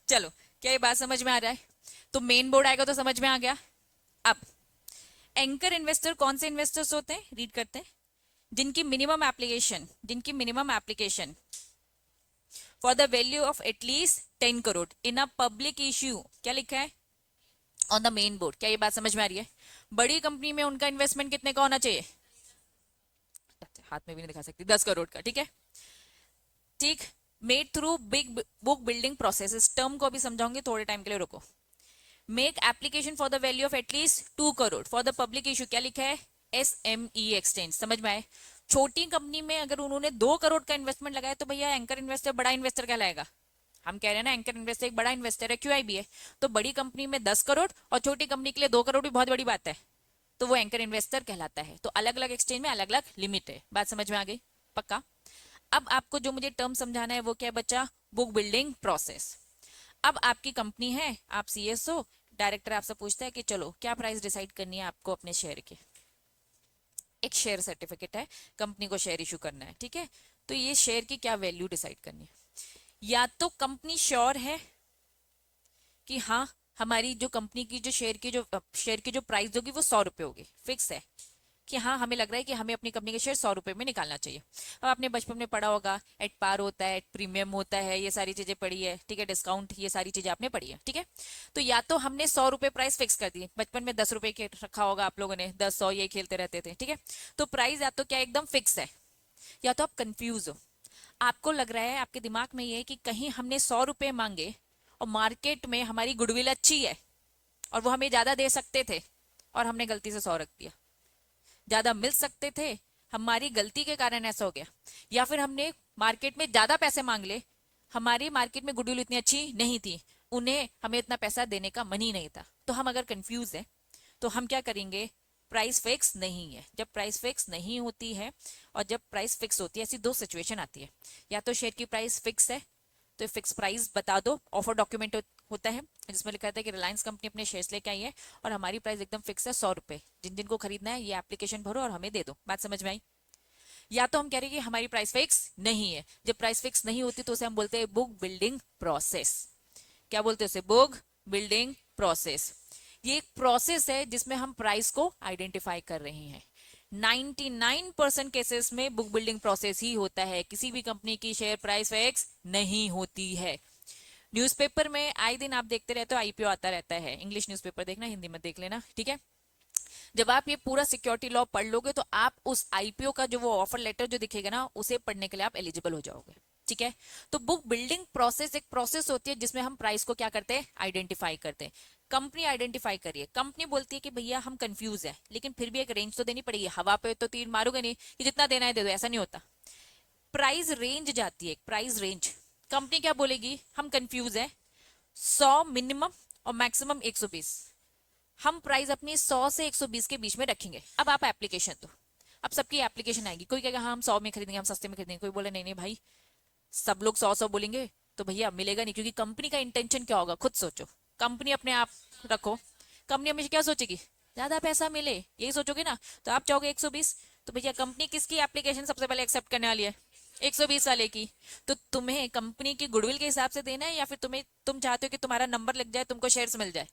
A: चलो, क्या ये बात समझ में आ रहा है? तो मेन बोर्ड आएगा तो समझ में आ गया। अब एंकर इन्वेस्टर कौन से इन्वेस्टर्स होते हैं, रीड करते हैं। जिनकी minimum application for the value of at least 10 crore in a public issue, क्या लिखा है, ऑन द मेन बोर्ड। क्या ये बात समझ में आ रही है? बड़ी कंपनी में उनका इन्वेस्टमेंट कितने का होना चाहिए, हाथ में भी नहीं दिखा सकती, 10 करोड़ का, ठीक है। ठीक, made through big book building process, इस टर्म को भी समझाऊंगी, थोड़े टाइम के लिए रुको। Make application for the value of at least 2 crore for the public issue, क्या लिखा है, एसएमई एक्सचेंज। समझ में आए? छोटी कंपनी में अगर उन्होंने 2 करोड़ का इन्वेस्टमेंट लगाया तो भैया एंकर इन्वेस्टर बड़ा इन्वेस्टर कहलाएगा। हम कह रहे हैं ना, एंकर इन्वेस्टर एक बड़ा इन्वेस्टर है, क्यूआईबी है। तो बड़ी कंपनी में 10 करोड़ और छोटी कंपनी के लिए 2 करोड़ भी बहुत बड़ी बात है, तो वो एंकर इन्वेस्टर कहलाता है। तो अलग अलग एक्सचेंज में अलग अलग लिमिट है। बात समझ में आ गई? पक्का? अब आपको जो मुझे टर्म समझाना है वो क्या बचा, बुक बिल्डिंग प्रोसेस। अब आपकी कंपनी है, आप सीएसओ, डायरेक्टर आपसे पूछता है कि चलो क्या प्राइस डिसाइड करनी है आपको अपने शेयर की। एक शेयर सर्टिफिकेट है, कंपनी को शेयर इशू करना है, ठीक है। तो ये शेयर की क्या वैल्यू डिसाइड करनी है? या तो कंपनी श्योर है कि हाँ हमारी जो कंपनी की जो शेयर की जो प्राइस होगी वो 100 रुपए होगी, फिक्स है कि हाँ हमें लग रहा है कि हमें अपनी कंपनी के शेयर 100 रुपए में निकालना चाहिए। अब आपने बचपन में पढ़ा होगा, एट पार होता है, एट प्रीमियम होता है, ये सारी चीजें पढ़ी है, ठीक है, डिस्काउंट, ये सारी चीजें आपने पढ़ी है, ठीक है। तो या तो हमने 100 रुपए प्राइस फिक्स कर दी, बचपन में 10 रुपए के रखा होगा आप लोगों ने, 10 100 ये खेलते रहते थे, ठीक है। तो प्राइस या तो क्या एकदम फिक्स है, या तो आप कंफ्यूज हो, आपको लग रहा है, आपके दिमाग में ये है कि कहीं हमने 100 रुपए मांगे और मार्केट में हमारी गुडविल अच्छी है और वो हमें ज्यादा दे सकते थे और हमने गलती से 100 रख दिया, ज्यादा मिल सकते थे, हमारी गलती के कारण ऐसा हो गया। या फिर हमने मार्केट में ज्यादा पैसे मांग ले, हमारी मार्केट में गुडविल इतनी अच्छी नहीं थी, उन्हें हमें इतना पैसा देने का मन ही नहीं था। तो हम अगर कंफ्यूज है तो हम क्या करेंगे, प्राइस फिक्स नहीं है। जब प्राइस फिक्स नहीं होती है और जब प्राइस फिक्स होती है, ऐसी दो सिचुएशन आती है। या तो शेयर की प्राइस फिक्स है तो फिक्स प्राइस बता दो, ऑफर डॉक्यूमेंट होता है जिसमें लिखा था कि रिलायंस कंपनी अपने शेयर्स लेके आई है और हमारी प्राइस एकदम फिक्स है 100 रुपए, जिन जिन को खरीदना है ये एप्लीकेशन भरो और हमें दे दो। बात समझ में आई? या तो हम कह रहे हैं कि हमारी प्राइस फिक्स नहीं है। जब प्राइस फिक्स नहीं होती तो उसे हम बोलते हैं बुक बिल्डिंग प्रोसेस। क्या बोलते हैं उसे, बुक बिल्डिंग प्रोसेस। ये एक प्रोसेस है जिसमें हम प्राइस को आइडेंटिफाई कर रहे हैं। 99% केसेस में बुक बिल्डिंग प्रोसेस ही होता है, किसी भी कंपनी की शेयर प्राइस फिक्स नहीं होती है। न्यूज़पेपर में आए दिन आप देखते रहते हो, आईपीओ आता रहता है, इंग्लिश न्यूज़पेपर देखना, हिंदी में देख लेना, ठीक है। जब आप ये पूरा सिक्योरिटी लॉ पढ़ लोगे तो आप उस आईपीओ का जो वो ऑफर लेटर जो दिखेगा ना, उसे पढ़ने के लिए आप एलिजिबल हो जाओगे, ठीक है। तो बुक बिल्डिंग प्रोसेस एक प्रोसेस होती है जिसमें हम प्राइस को क्या करते हैं, आइडेंटिफाई करते हैं। कंपनी आइडेंटिफाई करिए, कंपनी बोलती है कि भैया हम कंफ्यूज है, लेकिन फिर भी एक रेंज तो देनी पड़ेगी, हवा पे तो तीर मारोगे नहीं कि जितना देना है दे दो, ऐसा नहीं होता। प्राइस रेंज जाती है, प्राइस रेंज। कंपनी क्या बोलेगी, हम कंफ्यूज है, 100 मिनिमम और मैक्सिमम 120, हम प्राइस अपनी 100 से 120 के बीच में रखेंगे। अब आप एप्लीकेशन दो, अब सबकी एप्लीकेशन आएगी, कोई कहेगा हाँ हम 100 में खरीदेंगे, हम सस्ते में खरीदेंगे, कोई बोले नहीं नहीं भाई, सब लोग 100 100 बोलेंगे तो भैया मिलेगा नहीं। क्योंकि कंपनी का इंटेंशन क्या होगा, खुद सोचो, कंपनी अपने आप रखो, कंपनी हमेशा क्या सोचेगी, ज्यादा पैसा मिले, यही सोचोगे ना। तो आप चाहोगे 120, तो भैया कंपनी किसकी एप्लीकेशन सबसे पहले एक्सेप्ट करने वाली है, 120 वाले की। तो तुम्हें कंपनी की गुडविल के हिसाब से देना है या फिर तुम चाहते हो कि तुम्हारा नंबर लग जाए, तुमको शेयर्स मिल जाए,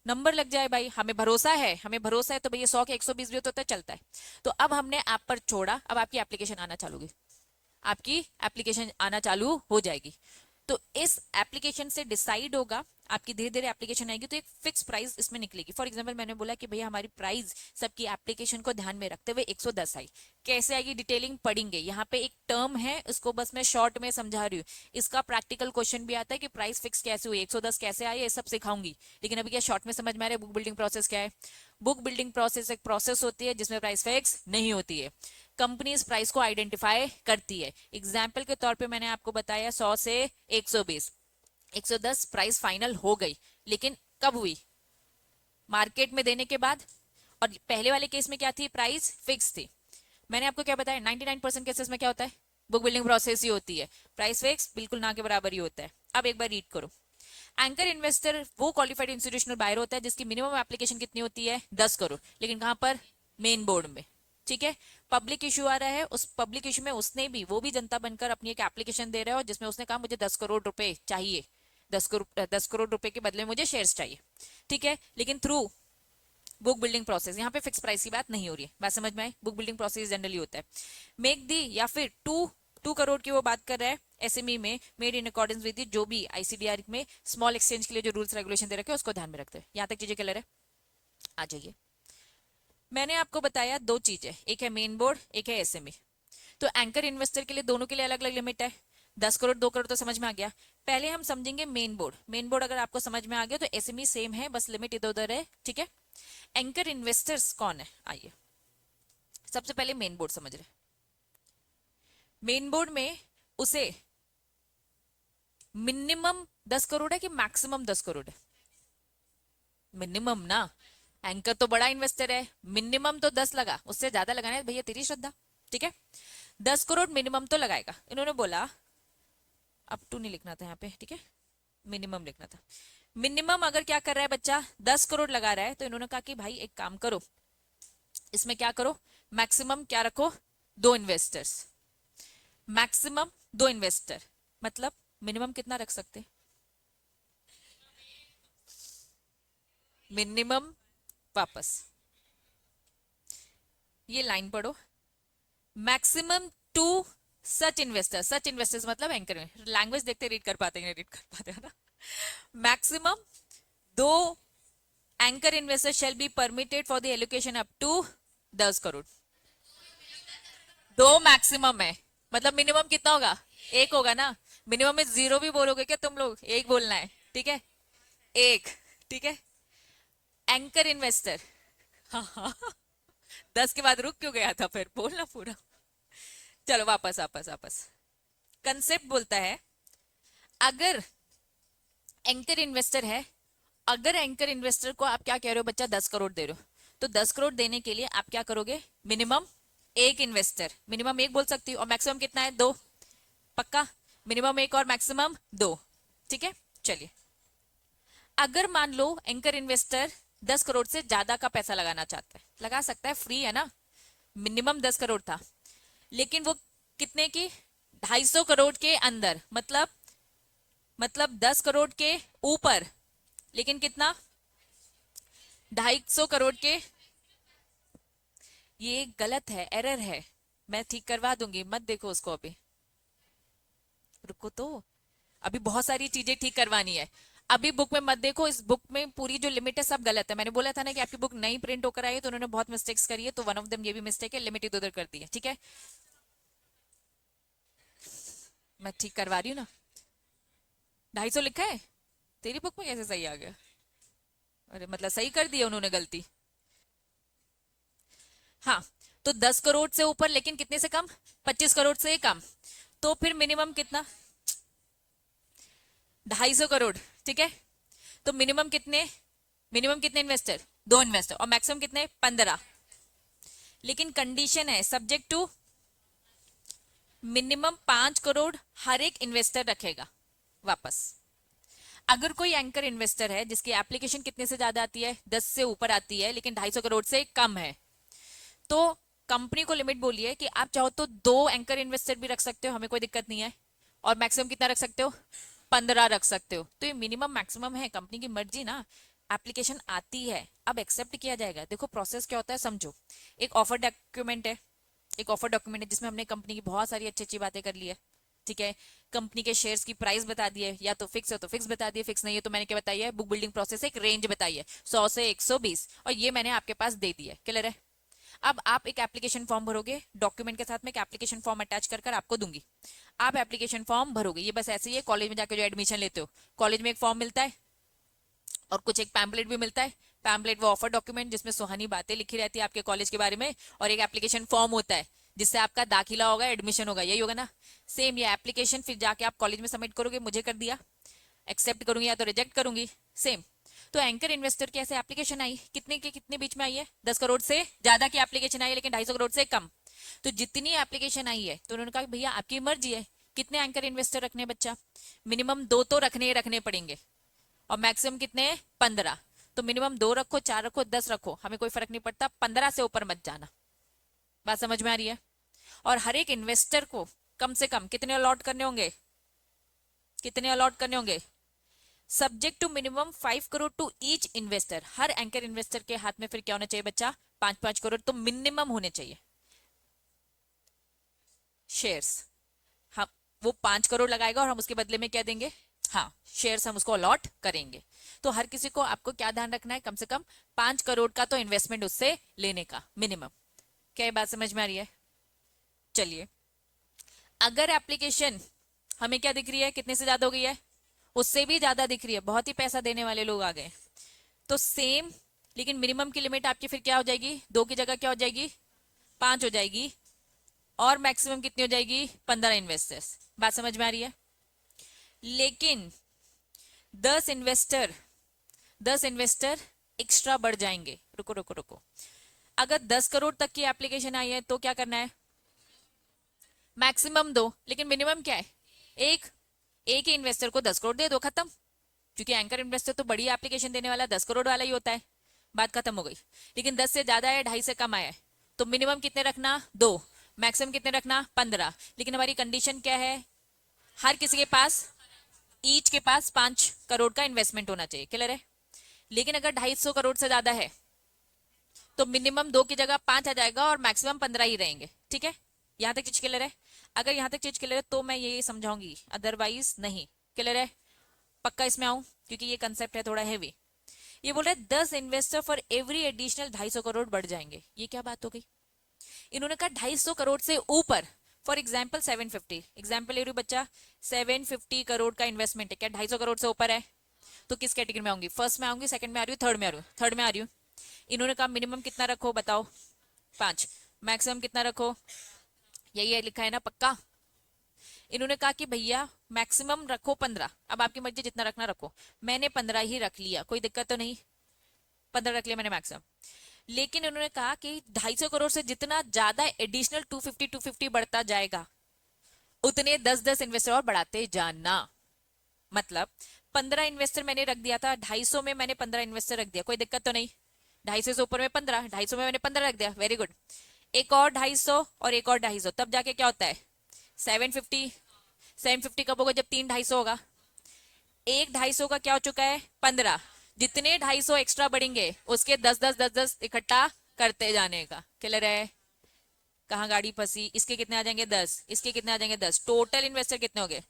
A: नंबर लग जाए भाई, हमें भरोसा है, हमें भरोसा है तो भैया 100 के 120 भी होता है, चलता है। तो अब हमने आप पर छोड़ा, अब आपकी एप्लीकेशन आना चालू होगी, आपकी एप्लीकेशन आना चालू हो जाएगी। तो इस एप्लीकेशन से डिसाइड होगा आपकी धीरे धीरे एप्लीकेशन आएगी तो एक फिक्स प्राइस इसमें निकलेगी। फॉर एग्जांपल मैंने बोला कि भैया हमारी प्राइस सबकी एप्लीकेशन को ध्यान में रखते हुए 110 आई। कैसे आएगी डिटेलिंग पढ़ेंगे, यहाँ पे एक टर्म है उसको बस मैं शॉर्ट में समझा रही हूँ। इसका प्रैक्टिकल क्वेश्चन भी आता है कि प्राइस फिक्स कैसे हुई, 110 कैसे आई, ये सब सिखाऊंगी। लेकिन अभी क्या शॉर्ट में समझ में आ रहा है बुक बिल्डिंग प्रोसेस क्या है। बुक बिल्डिंग प्रोसेस एक प्रोसेस होती है जिसमें प्राइस फिक्स नहीं होती है। कंपनी इस प्राइस को आइडेंटिफाई करती है। एग्जाम्पल के तौर पे मैंने आपको बताया 100 से 120, 110 प्राइस फाइनल हो गई, लेकिन कब हुई, मार्केट में देने के बाद। और पहले वाले केस में क्या थी, प्राइस फिक्स थी। मैंने आपको क्या बताया 99% केसेस में क्या होता है, बुक बिल्डिंग प्रोसेस ही होती है, प्राइस फिक्स बिल्कुल ना के बराबर ही होता है। अब एक बार रीड करो। एंकर इन्वेस्टर वो क्वालिफाइड इंस्टीट्यूशनल बायर होता है जिसकी मिनिमम एप्लीकेशन कितनी होती है, 10 करोड़, लेकिन कहां पर, मेन बोर्ड में। ठीक है, पब्लिक इशू आ रहा है, उस पब्लिक इशू में उसने भी, वो भी जनता बनकर अपनी एक एप्लीकेशन दे रहा है जिसमें उसने कहा मुझे 10 करोड़ रुपए चाहिए, 10 करोड़ रुपए के बदले मुझे शेयर्स चाहिए। ठीक है, लेकिन थ्रू बुक बिल्डिंग प्रोसेस, यहाँ पे फिक्स प्राइस की बात नहीं हो रही है, बात समझ में आई। बुक बिल्डिंग प्रोसेस जनरली होता है मेक दी, या फिर 2 करोड़ की वो बात कर रहा है एसएमई में, मेड इन अकॉर्डेंस विद जो भी आईसीडीआर में स्मॉल एक्सचेंज के लिए जो रूल्स रेगुलेशन दे रखे हैं उसको ध्यान में रखते हैं। यहाँ तक चीजें क्लियर है, आ जाइए। मैंने आपको बताया दो चीजें, एक है मेन बोर्ड, एक है एसएमई। तो एंकर इन्वेस्टर के लिए दोनों के लिए अलग अलग लिमिट है। 10 करोड़ 2 करोड़ तो समझ में आ गया। पहले हम समझेंगे मेन बोर्ड। मेन बोर्ड अगर आपको समझ में आ गया तो एसएमई सेम है, बस लिमिट इधर उधर है। ठीक है, एंकर इन्वेस्टर्स कौन है, आइए सबसे पहले मेन बोर्ड समझ रहे। मेन बोर्ड में उसे मिनिमम 10 करोड़ है कि मैक्सिमम 10 करोड़ है, मिनिमम ना। एंकर तो बड़ा इन्वेस्टर है, मिनिमम तो 10 लगा, उससे ज्यादा लगाना है भैया तेरी श्रद्धा। ठीक है, 10 करोड़ मिनिमम तो लगाएगा। इन्होंने बोला अप टू नहीं लिखना था यहाँ पे, ठीक है, मिनिमम लिखना था। मिनिमम अगर क्या कर रहा है बच्चा, 10 करोड़ लगा रहा है, तो इन्होंने कहा कि भाई एक काम करो, इसमें क्या करो, मैक्सिमम क्या रखो, 2 इन्वेस्टर्स। मैक्सिमम 2 इन्वेस्टर मतलब मिनिमम कितना रख सकते, मिनिमम, वापस ये लाइन पढ़ो, मैक्सिमम 2 सच इन्वेस्टर्स मतलब एंकर में, लैंग्वेज देखते रीड कर पाते हैं, रीड कर पाते हैं ना। Maximum 2 anchor investor shall be permitted for the allocation up to 10 crore. 2 maximum है, मतलब मिनिमम कितना होगा, एक होगा ना। मिनिमम में 0 भी बोलोगे क्या तुम लोग, एक बोलना है। ठीक है, एक। ठीक है, एंकर इन्वेस्टर, हाँ हाँ 10 के बाद रुक क्यों गया था, फिर बोलना पूरा। चलो वापस वापस वापस, कंसेप्ट बोलता है अगर एंकर इन्वेस्टर है, अगर एंकर इन्वेस्टर को आप क्या कह रहे हो बच्चा, 10 करोड़ दे रहे हो, तो 10 करोड़ देने के लिए आप क्या करोगे, मिनिमम एक इन्वेस्टर, मिनिमम एक बोल सकती हो, और मैक्सिमम कितना है, 2, पक्का, मिनिमम एक और मैक्सिमम 2। ठीक है, चलिए अगर मान लो एंकर इन्वेस्टर 10 करोड़ से ज्यादा का पैसा लगाना चाहता है, लगा सकता है, फ्री है ना। मिनिमम 10 करोड़ था, लेकिन वो कितने की, 250 करोड़ के अंदर, मतलब 10 करोड़ के ऊपर, लेकिन कितना, 250 करोड़ के। ये गलत है, एरर है, मैं ठीक करवा दूंगी, मत देखो उसको अभी, रुको तो, अभी बहुत सारी चीजें ठीक करवानी है। अभी बुक में मत देखो, इस बुक में पूरी जो लिमिट है सब गलत है। मैंने बोला था ना कि आपकी बुक नई प्रिंट होकर आई है तो उन्होंने बहुत मिस्टेक्स करी है, तो वन ऑफ देम ये भी मिस्टेक है, लिमिट इधर उधर कर दी है। ठीक है, मैं ठीक करवा रही हूँ ना। 250 लिखा है, तेरी बुक में कैसे सही आ गया, अरे मतलब सही कर दिया उन्होंने गलती। हाँ, तो 10 करोड़ से ऊपर लेकिन कितने से कम, 25 करोड़ से कम, तो फिर मिनिमम कितना, 250 करोड़। ठीक है, तो मिनिमम कितने इन्वेस्टर, 2 इन्वेस्टर, और मैक्सिमम कितने, 15। लेकिन कंडीशन है, सब्जेक्ट टू मिनिमम 5 करोड़ हर एक इन्वेस्टर रखेगा। वापस, अगर कोई एंकर इन्वेस्टर है जिसकी एप्लीकेशन कितने से ज्यादा आती है, 10 से ऊपर आती है, लेकिन 250 करोड़ से कम है, तो कंपनी को लिमिट बोली है कि आप चाहो तो 2 एंकर इन्वेस्टर भी रख सकते हो, हमें कोई दिक्कत नहीं है, और मैक्सिमम कितना रख सकते हो, 15 रख सकते हो। तो ये मिनिमम मैक्सिमम है, कंपनी की मर्जी ना। एप्लीकेशन आती है, अब एक्सेप्ट किया जाएगा। देखो प्रोसेस क्या होता है समझो, एक ऑफर डॉक्यूमेंट है, एक ऑफर डॉक्यूमेंट है जिसमें हमने कंपनी की बहुत सारी अच्छी अच्छी बातें कर ली है। ठीक है, कंपनी के शेयर्स की प्राइस बता दी है, या तो फिक्स है तो फिक्स बता दिए, फिक्स नहीं है तो मैंने क्या बताई है, बुक बिल्डिंग प्रोसेस एक रेंज बताई है 100 से 120, और ये मैंने आपके पास दे दिया है। क्लियर है? अब आप एक एप्लीकेशन फॉर्म भरोगे, डॉक्यूमेंट के साथ में एक एप्लीकेशन फॉर्म अटैच कर कर आपको दूंगी। आप एप्लीकेशन फॉर्म भरोगे, ये बस ऐसे ही है, कॉलेज में जाकर जो एडमिशन लेते हो, कॉलेज में एक फॉर्म मिलता है और कुछ एक पैम्पलेट भी मिलता है। पैम्पलेट वो ऑफर डॉक्यूमेंट जिसमें सुहानी बातें लिखी रहती है आपके कॉलेज के बारे में, और एक एप्लीकेशन फॉर्म होता है जिससे आपका दाखिला होगा, एडमिशन होगा, यही होगा ना। सेम ये एप्लीकेशन फिर जाके आप कॉलेज में सबमिट करोगे, मुझे कर दिया, एक्सेप्ट करूंगी या तो रिजेक्ट करूंगी, सेम। तो एंकर इन्वेस्टर की ऐसे एप्लीकेशन आई, कितने के कितने बीच में आई है, 10 करोड़ से ज्यादा की एप्लीकेशन आई है, लेकिन 250 करोड़ से कम। तो जितनी एप्लीकेशन आई है तो उन्होंने कहा भैया आपकी मर्जी है कितने एंकर इन्वेस्टर रखने, बच्चा मिनिमम 2 तो रखने ही रखने पड़ेंगे, और मैक्सिमम कितने, 15। तो मिनिमम 2 रखो, 4 रखो, 10 रखो, हमें कोई फर्क नहीं पड़ता, 15 से ऊपर मत जाना। बात समझ में आ रही है? और हर एक इन्वेस्टर को कम से कम कितने अलॉट करने होंगे, कितने अलॉट करने होंगे, subject to minimum 5 crore to each investor. हर एंकर इन्वेस्टर के हाथ में फिर क्या होना चाहिए बच्चा, 5-5 करोड़ तो मिनिमम होने चाहिए शेयर्स। हम, वो 5 करोड़ लगाएगा और हम उसके बदले में क्या देंगे, हाँ शेयर्स हम उसको अलॉट करेंगे। तो हर किसी को आपको क्या ध्यान रखना है, कम से कम 5 करोड़ का तो इन्वेस्टमेंट उससे लेने का मिनिमम। क्या ये बात समझ में आ रही है? चलिए, अगर एप्लीकेशन हमें क्या दिख रही है, कितने से ज्यादा हो गई है, उससे भी ज्यादा दिख रही है, बहुत ही पैसा देने वाले लोग आ गए, तो सेम, लेकिन मिनिमम की लिमिट आपकी फिर क्या हो जाएगी, 2 की जगह क्या हो जाएगी, 5 हो जाएगी, और मैक्सिमम कितनी हो जाएगी, 15 इन्वेस्टर्स। बात समझ में आ रही है? लेकिन 10 इन्वेस्टर, 10 इन्वेस्टर एक्स्ट्रा बढ़ जाएंगे। रुको रुको रुको, अगर 10 करोड़ तक की एप्लीकेशन आई है तो क्या करना है, मैक्सिमम 2, लेकिन मिनिमम क्या है, एक। एक ही इन्वेस्टर को 10 करोड़ दे दो, खत्म। क्योंकि एंकर इन्वेस्टर तो बड़ी एप्लीकेशन देने वाला 10 करोड़ वाला ही होता है, बात खत्म हो गई। लेकिन 10 से ज्यादा है, 2.5 से कम आया है, तो मिनिमम कितने रखना, 2, मैक्सिमम कितने रखना, 15। लेकिन हमारी कंडीशन क्या है, हर किसी के पास, ईच के पास 5 करोड़ का इन्वेस्टमेंट होना चाहिए। क्लियर है? लेकिन अगर 250 करोड़ से ज्यादा है तो मिनिमम 2 की जगह 5 आ जाएगा और मैक्सिमम 15 ही रहेंगे। ठीक है, यहां तक चीज क्लियर है? अगर यहां तक चीज क्लियर है तो मैं ये समझाऊंगी, अदरवाइज नहीं। क्लियर है? पक्का इसमें आऊं, क्योंकि ये कंसेप्ट है थोड़ा हैवी। ये बोल रहे 10 investor for every additional 250 crore बढ़ जाएंगे। ये क्या बात हो गई? इन्होंने कहा 250 करोड़ से ऊपर, फॉर एग्जाम्पल 750, एग्जाम्पल ले रही बच्चा, 750 करोड़ का इन्वेस्टमेंट है, क्या 250 करोड़ से ऊपर है? तो किस कैटेगरी में आऊंगी, फर्स्ट में आऊंगी, सेकंड में आ रही हूँ, थर्ड में आ रही हूँ, थर्ड में आ रही हूँ। इन्होंने कहा मिनिमम कितना रखो बताओ, 5, मैक्सिमम कितना रखो, यही है लिखा है ना, पक्का? इन्होंने कहा कि भैया मैक्सिमम रखो 15, अब आपकी मर्जी जितना रखना रखो, मैंने 15 ही रख लिया, कोई दिक्कत तो नहीं, 15 रख लिया मैंने मैक्सिमम। लेकिन उन्होंने कहा कि 250 करोड़ से जितना ज्यादा एडिशनल 250 बढ़ता जाएगा, उतने 10-10 इन्वेस्टर और बढ़ाते जाना। मतलब 15 इन्वेस्टर मैंने रख दिया था, 250 में मैंने 15 इन्वेस्टर रख दिया, कोई दिक्कत तो नहीं, 250 से ऊपर में 15, 250 में मैंने 15 रख दिया, वेरी गुड। एक और 250 और एक और 250, तब जाके क्या होता है, 750। 750 कब होगा, जब 3 250 होगा, एक 250 का क्या हो चुका है, 15। जितने 250 एक्स्ट्रा बढ़ेंगे उसके 10-10 10-10 इकट्ठा करते जाने का। क्लियर है? कहाँ गाड़ी फंसी, इसके कितने आ जाएंगे 10, इसके कितने आ जाएंगे 10, टोटल इन्वेस्टर कितने हो गए?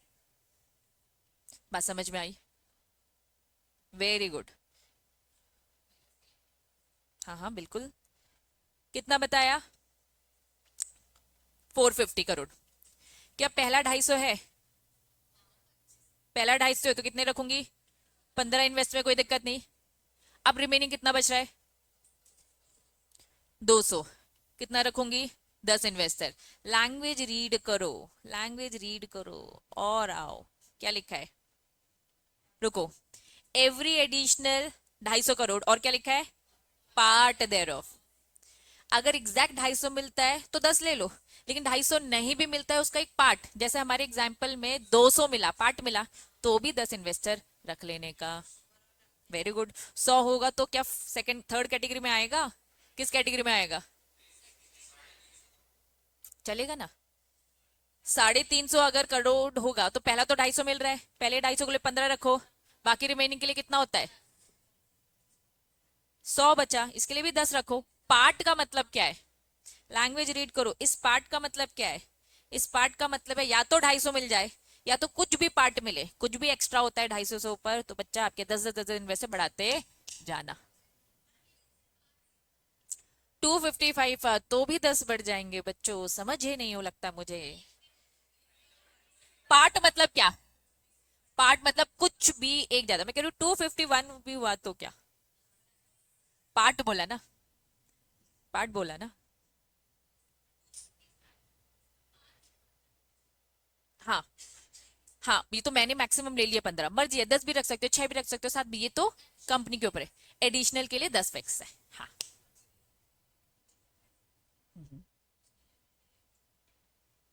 A: बात समझ में आई? वेरी गुड, हाँ हाँ बिल्कुल। कितना बताया, 450 करोड़। क्या पहला 250 है, पहला 250 है तो कितने रखूंगी, 15 इन्वेस्ट में, कोई दिक्कत नहीं। अब रिमेनिंग कितना बच रहा है, 200, कितना रखूंगी, 10 इन्वेस्टर। लैंग्वेज रीड करो, लैंग्वेज रीड करो, और आओ, क्या लिखा है, रुको, एवरी एडिशनल 250 करोड़, और क्या लिखा है, पार्ट देयर ऑफ। अगर एग्जैक्ट 250 मिलता है तो 10 ले लो, लेकिन 250 नहीं भी मिलता है उसका एक पार्ट, जैसे हमारे एग्जाम्पल में 200 मिला, पार्ट मिला, तो भी 10 इन्वेस्टर रख लेने का। Very good. 100 होगा तो क्या सेकंड थर्ड कैटेगरी में आएगा, किस कैटेगरी में आएगा, चलेगा ना? 350 अगर करोड़ होगा तो पहला तो 250 मिल रहा है, पहले 250 के लिए 15 रखो, बाकी रिमेनिंग के लिए कितना होता है, 100 बचा, इसके लिए भी 10 रखो। पार्ट का मतलब क्या है, लैंग्वेज रीड करो, इस पार्ट का मतलब क्या है, इस पार्ट का मतलब है या तो 250 मिल जाए या तो कुछ भी पार्ट मिले, कुछ भी एक्स्ट्रा होता है 250 से ऊपर तो बच्चा आपके 10 इन्वेस्ट बढ़ाते जाना। 255 तो भी 10 बढ़ जाएंगे बच्चों, समझ ही नहीं हो लगता मुझे। पार्ट मतलब क्या? पार्ट मतलब कुछ भी एक ज्यादा, मैं कह रही हूँ 251 भी हुआ तो क्या? पार्ट बोला ना, पार्ट बोला ना। हाँ हाँ, ये तो मैंने मैक्सिमम ले लिया 15, मर्जी है 10 भी रख सकते हो, 6 भी रख सकते हो, 7 भी, ये तो कंपनी के ऊपर है। एडिशनल के लिए 10 फिक्स है। हाँ। हम्म।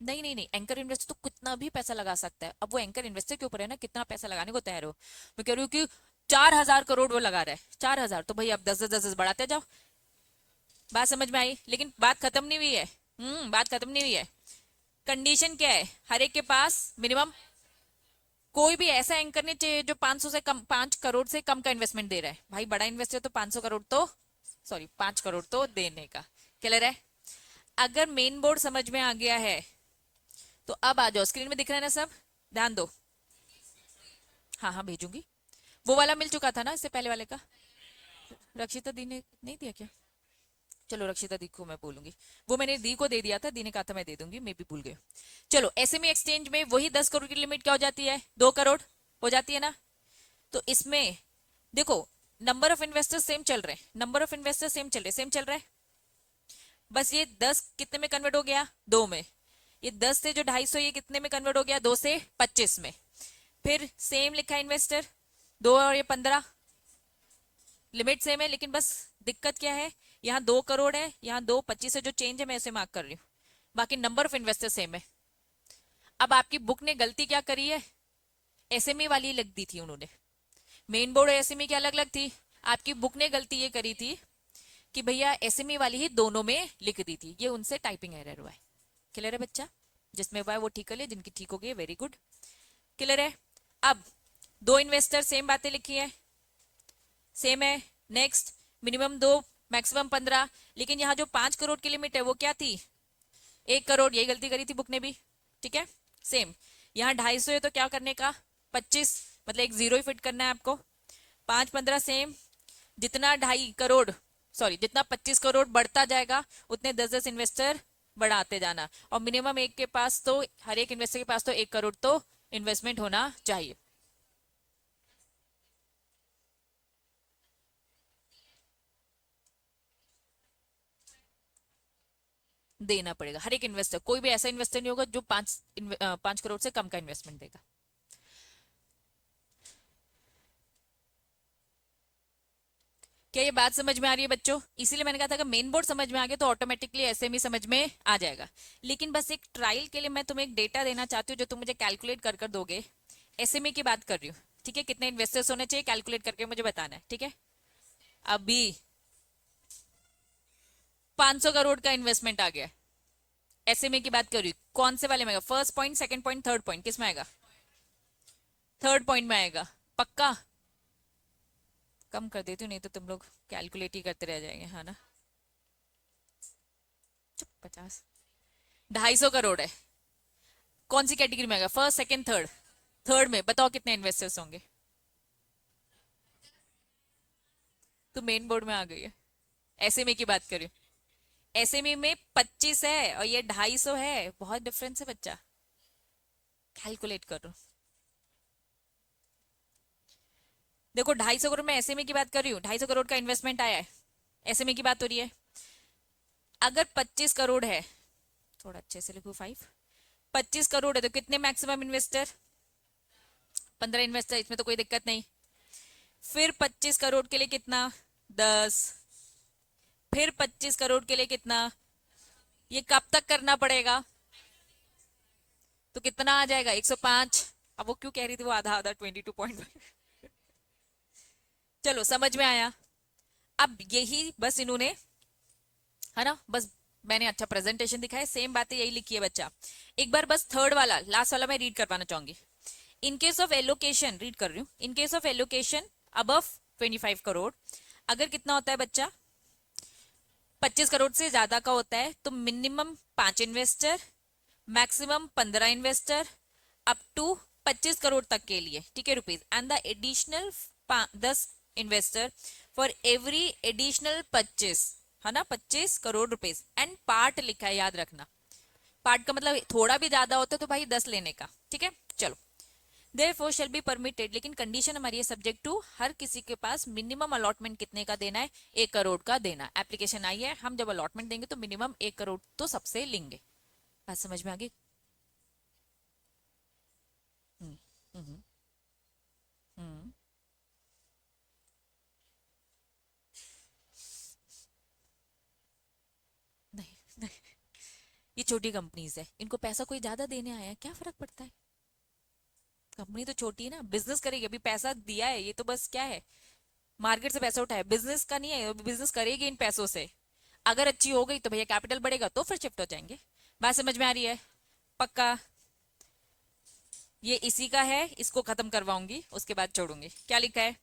A: नहीं नहीं नहीं, एंकर इन्वेस्टर तो कितना भी पैसा लगा सकता है, अब वो एंकर इन्वेस्टर के ऊपर है ना कितना पैसा लगाने को तैयार हो। मैं कह रही हूँ कि 4,000 करोड़ वो लगा रहा है, 4,000 तो भाई आप 10 10 10 बढ़ाते जाओ। बात समझ में आई, लेकिन बात खत्म नहीं हुई है। बात खत्म नहीं हुई है। कंडीशन क्या है, हर एक के पास मिनिमम कोई भी ऐसा एंकर नहीं चाहिए जो 500 से कम, 5 करोड़ से कम का इन्वेस्टमेंट दे रहा है। भाई बड़ा इन्वेस्टर तो 500 करोड़ तो, सॉरी 5 करोड़ तो देने का क्लियर है। अगर मेन बोर्ड समझ में आ गया है तो अब आ जाओ, स्क्रीन में दिख रहा है ना सब, ध्यान दो। हाँ हाँ भेजूंगी। वो वाला मिल चुका था ना इससे पहले वाले का, रक्षिता दी ने नहीं दिया क्या? चलो रक्षिता दी को मैं बोलूंगी, वो मैंने दी को दे दिया था, दी ने कहा था मैं दे दूंगी, मैं भी भूल गई। चलो एसएमई एक्सचेंज में वही 10 करोड़ की लिमिट क्या हो जाती है, 2 करोड़ हो जाती है ना। तो इसमें देखो, नंबर ऑफ इन्वेस्टर्स सेम चल रहे हैं, नंबर ऑफ इन्वेस्टर्स सेम चल रहे, सेम चल रहा है। बस ये 10 कितने में कन्वर्ट हो गया, 2 में। ये 10 से जो 250 ये कितने में कन्वर्ट हो गया, 2 से 25 में। फिर सेम लिखा है इन्वेस्टर, 2 और ये 15, लिमिट सेम है, लेकिन बस दिक्कत क्या है, यहाँ 2 करोड़ है, यहाँ 225 से जो चेंज है मैं इसे मार्क कर रही हूँ, बाकी नंबर ऑफ इन्वेस्टर सेम है। अब आपकी बुक ने गलती क्या करी है, एसएमई वाली लिख दी थी उन्होंने, मेन बोर्ड और एसएमई की अलग अलग थी। आपकी बुक ने गलती ये करी थी कि भैया एसएमई वाली ही दोनों में लिख दी थी, ये उनसे टाइपिंग एरर हुआ है। क्लियर है बच्चा? जिसमें हुआ है वो ठीक कर ले, जिनकी ठीक हो गई वेरी गुड। क्लियर है। अब दो इन्वेस्टर सेम बातें लिखी है, सेम है। नेक्स्ट, मिनिमम 2, मैक्सिमम 15, लेकिन यहाँ जो 5 करोड़ की लिमिट है वो क्या थी, 1 करोड़, यही गलती करी थी बुक ने भी। ठीक है, सेम। यहाँ 250 है तो क्या करने का, 25, मतलब एक जीरो ही फिट करना है आपको। 5 15 सेम, जितना 2.5 करोड़, सॉरी जितना 25 करोड़ बढ़ता जाएगा उतने 10 10 इन्वेस्टर बढ़ाते जाना, और मिनिमम एक के पास तो, हर एक इन्वेस्टर के पास तो 1 करोड़ तो इन्वेस्टमेंट होना चाहिए। देना पड़ेगा हर एक इन्वेस्टर, कोई भी ऐसा इन्वेस्टर नहीं होगा जो 5 करोड़ से कम का इन्वेस्टमेंट देगा। क्या ये बात समझ में आ रही है बच्चों? इसीलिए मैंने कहा था कि मेन बोर्ड समझ में आ गया तो ऑटोमेटिकली एसएमई समझ में आ जाएगा। लेकिन बस एक ट्रायल के लिए मैं तुम्हें एक डेटा देना चाहती हूँ जो तुम मुझे कैलकुलेट कर कर दोगे। एसएमई की बात कर रही हूँ, ठीक है, कितने इन्वेस्टर्स होने चाहिए कैलकुलेट करके मुझे बताना है, ठीक है। अभी 500 करोड़ का इन्वेस्टमेंट आ गया, एसएमई की बात कर रही हूँ, कौन से वाले में आएगा, first point, second point, third point, किस में आएगा? थर्ड पॉइंट में आएगा, पक्का? कम कर देती हूँ नहीं तो तुम लोग कैलकुलेट ही करते रह जाएंगे, है ना। चुप, 50, 250 करोड़ है, कौन सी कैटेगरी में आएगा, फर्स्ट सेकंड थर्ड? थर्ड में बताओ कितने इन्वेस्टर्स होंगे। तो मेन बोर्ड में आ गई है, एसएमई की बात करें, एसएमई में 25 है और ये 250 है, बहुत डिफरेंस है बच्चा, कैलकुलेट करो। देखो 250 करोड़ में एसएमई की बात कर रही हूँ, 250 करोड़ का इन्वेस्टमेंट आया है, एसएमई की बात हो रही है। अगर 25 करोड़ है, थोड़ा अच्छे से लिखो, 25 करोड़ है तो कितने मैक्सिमम इन्वेस्टर, 15 इन्वेस्टर, इसमें तो कोई दिक्कत नहीं। फिर 25 करोड़ के लिए कितना, 10, फिर 25 करोड़ के लिए कितना, ये कब तक करना पड़ेगा, तो कितना आ जाएगा, 105। अब वो क्यों कह रही थी वो आधा आधा, 22.5। चलो समझ में आया। अब यही बस इन्होंने, है ना, बस मैंने अच्छा प्रेजेंटेशन दिखाया, सेम बातें यही लिखी है बच्चा। एक बार बस थर्ड वाला, लास्ट वाला मैं रीड करवाना चाहूंगी। In case of allocation, read कर रही हूँ, in case of allocation above 25 crore, अगर कितना होता है बच्चा, 25 करोड़ से ज्यादा का होता है तो minimum 5 investor maximum 15 investor up to 25 crore तक के लिए, ठीक है, rupees, and the additional 10 investor for every additional 25, है ना, 25 करोड़ रुपीज, एंड पार्ट लिखा है, याद रखना, पार्ट का मतलब थोड़ा भी ज्यादा होता है तो भाई 10 लेने का, ठीक है। चलो, देयरफॉर शैल बी परमिटेड, लेकिन कंडीशन हमारी है सब्जेक्ट टू हर किसी के पास मिनिमम अलॉटमेंट कितने का देना है, 1 करोड़ का देना। एप्लीकेशन आई है, हम जब अलॉटमेंट देंगे तो मिनिमम 1 करोड़ तो सबसे लेंगे। बात समझ में आ गई? हम्म हम्म हम्म। नहीं नहीं, ये छोटी कंपनीज है, इनको पैसा कोई ज्यादा देने आया है, क्या फर्क पड़ता है? कंपनी तो छोटी है ना, बिजनेस करेगी, अभी पैसा दिया है, ये तो बस क्या है, मार्केट से पैसा उठाया, बिजनेस का नहीं है, बिजनेस करेगी इन पैसों से। अगर अच्छी हो गई तो भैया कैपिटल बढ़ेगा तो फिर शिफ्ट हो जाएंगे। बात समझ में आ रही है? पक्का? ये इसी का है, इसको खत्म करवाऊंगी उसके बाद छोड़ूंगी। क्या लिखा है?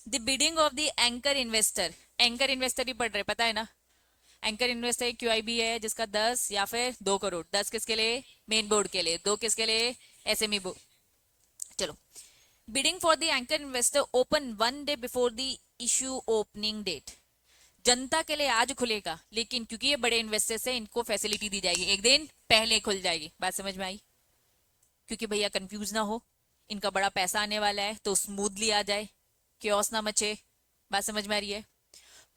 A: The bidding of the anchor investor, anchor investor ही पढ़ रहे, पता है ना, एंकर इन्वेस्टर क्यूआईबी है जिसका 10 या फिर 2 करोड़, 10 किसके लिए, मेन बोर्ड के लिए, 2 किसके लिए, एसएमई बोर्ड। चलो, bidding for the anchor investor open 1 day before the issue opening date, जनता के लिए आज खुलेगा, लेकिन क्योंकि ये बड़े इन्वेस्टर्स हैं इनको फैसिलिटी दी जाएगी, एक दिन पहले खुल जाएगी। बात समझ में आई? क्योंकि भैया कंफ्यूज ना हो, इनका बड़ा पैसा आने वाला है तो स्मूथली आ जाए, क्योस ना मचे। बात समझ में आ रही है?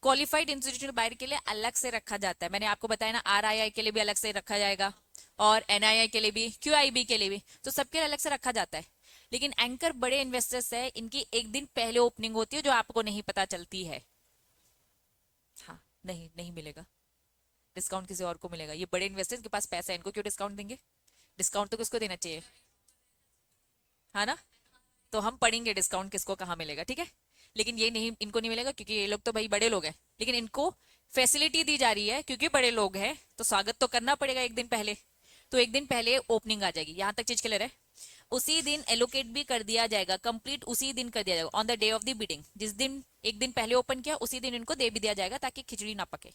A: क्वालिफाइड इंस्टीट्यूशनल बायर के लिए अलग से रखा जाता है, मैंने आपको बताया ना, आरआईआई के लिए भी अलग से रखा जाएगा, और एनआईआई के लिए भी, क्यूआईबी के लिए भी, तो सबके लिए अलग से रखा जाता है। लेकिन एंकर बड़े इन्वेस्टर्स है, इनकी एक दिन पहले ओपनिंग होती है जो आपको नहीं पता चलती है। हाँ, नहीं नहीं मिलेगा डिस्काउंट, किसी और को मिलेगा, ये बड़े इन्वेस्टर्स के पास पैसा है, इनको क्यों डिस्काउंट देंगे? डिस्काउंट तो किसको देना चाहिए, है ना? तो हम पढ़ेंगे डिस्काउंट किसको कहाँ मिलेगा, ठीक है। लेकिन ये नहीं, इनको नहीं मिलेगा क्योंकि ये लोग तो भाई बड़े लोग हैं, लेकिन इनको फैसिलिटी दी जा रही है क्योंकि बड़े लोग हैं, तो स्वागत तो करना पड़ेगा एक दिन पहले, तो एक दिन पहले ओपनिंग आ जाएगी। यहां तक चीज क्लियर है? उसी दिन एलोकेट भी कर दिया जाएगा, कंप्लीट उसी दिन कर दिया जाएगा, on the day of the bidding, जिस दिन एक दिन पहले ओपन किया उसी दिन इनको दे भी दिया जाएगा ताकि खिचड़ी ना पके।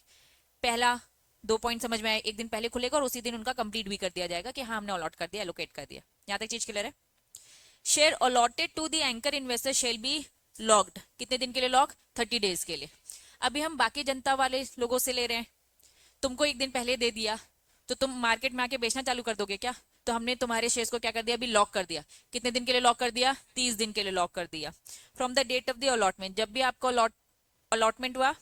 A: पहला 2 पॉइंट समझ में आया, एक दिन पहले खुलेगा और उसी दिन उनका कंप्लीट भी कर दिया जाएगा कि हाँ हमने अलॉट कर दिया, एलोकेट कर दिया। यहां तक चीज क्लियर है? Share allotted to the anchor investor shall be locked, कितने दिन के लिए लॉक, 30 डेज के लिए। अभी हम बाकी जनता वाले लोगों से ले रहे हैं, तुमको एक दिन पहले दे दिया तो तुम मार्केट में आके बेचना चालू कर दोगे क्या? तो हमने तुम्हारे शेयर्स को क्या कर दिया, अभी लॉक कर दिया। कितने दिन के लिए लॉक कर दिया, 30 दिन के लिए लॉक कर दिया। From the date of the allotment, जब भी आपको अलॉटमेंट हुआ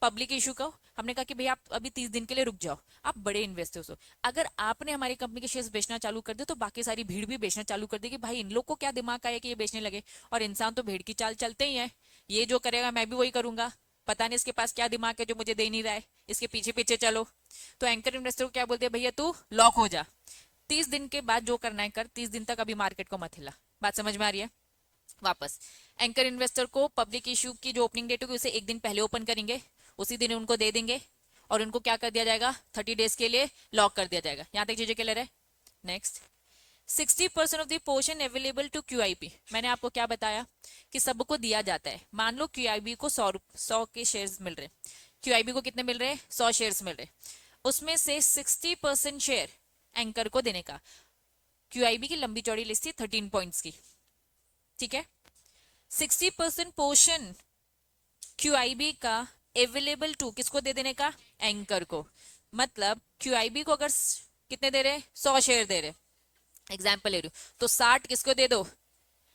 A: पब्लिक इशू का, हमने कहा कि भैया आप अभी 30 दिन के लिए रुक जाओ, आप बड़े इन्वेस्टर्स हो, अगर आपने हमारी कंपनी के शेयर्स बेचना चालू कर दिया तो बाकी सारी भीड़ भी बेचना चालू कर देगी। भाई इन लोग को क्या दिमाग आया कि ये बेचने लगे, और इंसान तो भीड़ की चाल चलते ही है, ये जो करेगा मैं भी वही करूंगा, पता नहीं इसके पास क्या दिमाग है जो मुझे दे नहीं रहा है, इसके पीछे पीछे चलो। तो एंकर इन्वेस्टर को क्या बोलते हैं, भैया तू लॉक हो जा, 30 दिन के बाद जो करना है कर, 30 दिन तक अभी मार्केट को मत हिला। बात समझ में आ रही है? वापस, एंकर इन्वेस्टर को पब्लिक इशू की जो ओपनिंग डेट होगी उसे एक दिन पहले ओपन करेंगे, उसी दिन उनको दे देंगे, और उनको क्या कर दिया जाएगा, 30 डेज के लिए लॉक कर दिया जाएगा। यहां तक चीजें क्लियर है? Next, 60% of the portion available to QIB, मैंने आपको क्या बताया कि सबको दिया जाता है। मान लो क्यूआईबी को 100 के शेयर्स मिल रहे, क्यूआईबी को कितने मिल रहे हैं, 100 शेयर्स मिल रहे, उसमें से 60% शेयर एंकर को देने का। क्यूआईबी की लंबी चौड़ी लिस्ट थी 13 पॉइंट्स की, ठीक है। 60% पोर्शन क्यूआईबी का अवेलेबल टू किसको दे देने का, एंकर को। मतलब क्यूआईबी को अगर कितने दे रहे, 100 शेयर दे रहे, एग्जाम्पल ले रही हूं, तो 60 किसको दे दो,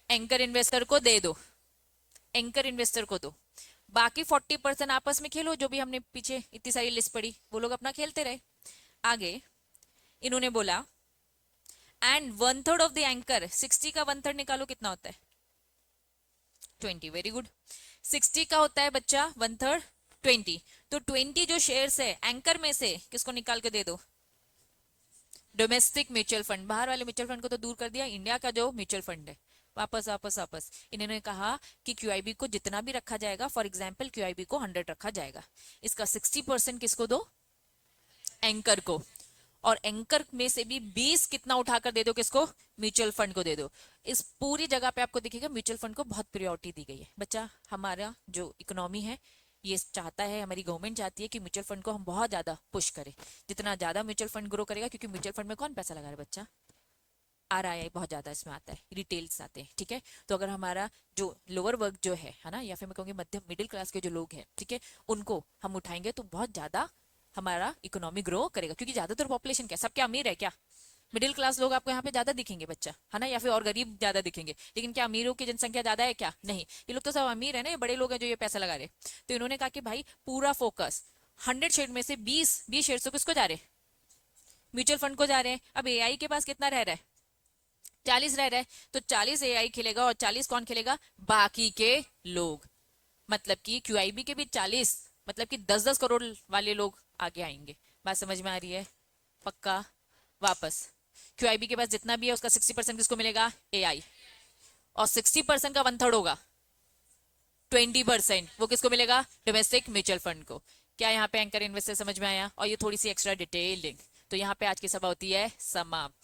A: एंकर इन्वेस्टर को दे दो, एंकर इन्वेस्टर को दो। बाकी 40% आपस में खेलो, जो भी हमने पीछे इतनी सारी लिस्ट पड़ी वो लोग अपना खेलते रहे। आगे इन्होंने बोला एंड 1/3 ऑफ द एंकर, 60 का 1/3 निकालो कितना होता है, 20, वेरी गुड। 60 का होता है बच्चा 1/3, 20, तो 20 जो शेयर्स है एंकर में से किसको निकाल के दे दो, डोमेस्टिक म्यूचुअल फंड, बाहर वाले म्यूचुअल फंड को तो दूर कर दिया, इंडिया का जो म्यूचुअल फंड है। वापस वापस वापस इन्होंने कहा कि क्यूआईबी को जितना भी रखा जाएगा, फॉर एग्जाम्पल क्यूआईबी को 100 रखा जाएगा, इसका 60% किसको दो, एंकर को, और एंकर में से भी 20 कितना उठाकर दे दो किसको, म्यूचुअल फंड को दे दो। इस पूरी जगह पे आपको दिखेगा म्यूचुअल फंड को बहुत प्रायोरिटी दी गई है। बच्चा हमारा जो इकोनॉमी है ये चाहता है, हमारी गवर्नमेंट चाहती है कि म्यूचुअल फंड को हम बहुत ज्यादा पुश करें। जितना ज्यादा म्यूचुअल फंड ग्रो करेगा, क्योंकि म्यूचुअल फंड में कौन पैसा लगा रहा है बच्चा, RII बहुत ज्यादा इसमें आता है, रिटेल्स आते हैं, ठीक है। तो अगर हमारा जो लोअर वर्ग जो है ना, या फिर मैं कहूँगी मध्यम मिडिल क्लास के जो लोग हैं, ठीक है, उनको हम उठाएंगे तो बहुत ज्यादा हमारा इकोनॉमी ग्रो करेगा। क्योंकि ज्यादातर पॉपुलेशन क्या, सब क्या अमीर है क्या? मिडिल क्लास लोग आपको यहाँ पे ज्यादा दिखेंगे बच्चा, है ना, या फिर और गरीब ज्यादा दिखेंगे, लेकिन क्या अमीरों की जनसंख्या ज्यादा है क्या? नहीं, ये लोग तो सब अमीर है ना, ये बड़े लोग हैं जो ये पैसा लगा रहे। तो इन्होंने कहा कि भाई पूरा फोकस 100 शेयर में से 20 शेयर तो किसको जा रहे, म्यूचुअल फंड को जा रहे हैं। अब AI के पास कितना रह रहा है, 40 रह रहा है, तो 40 AI खेलेगा और 40 कौन खेलेगा, बाकी के लोग। मतलब कि QIB के भी 40, मतलब कि 10-10 करोड़ वाले लोग आगे आएंगे। बात समझ में आ रही है? पक्का? वापस, QIB के पास जितना भी है उसका 60% किसको मिलेगा, AI। और 60% का 1/3 होगा, 20% वो किसको मिलेगा, डोमेस्टिक म्यूचुअल फंड को। क्या यहाँ पे एंकर इन्वेस्टर समझ में आया? और ये थोड़ी सी एक्स्ट्रा डिटेलिंग। तो यहाँ पे आज की सभा होती है समाप्त।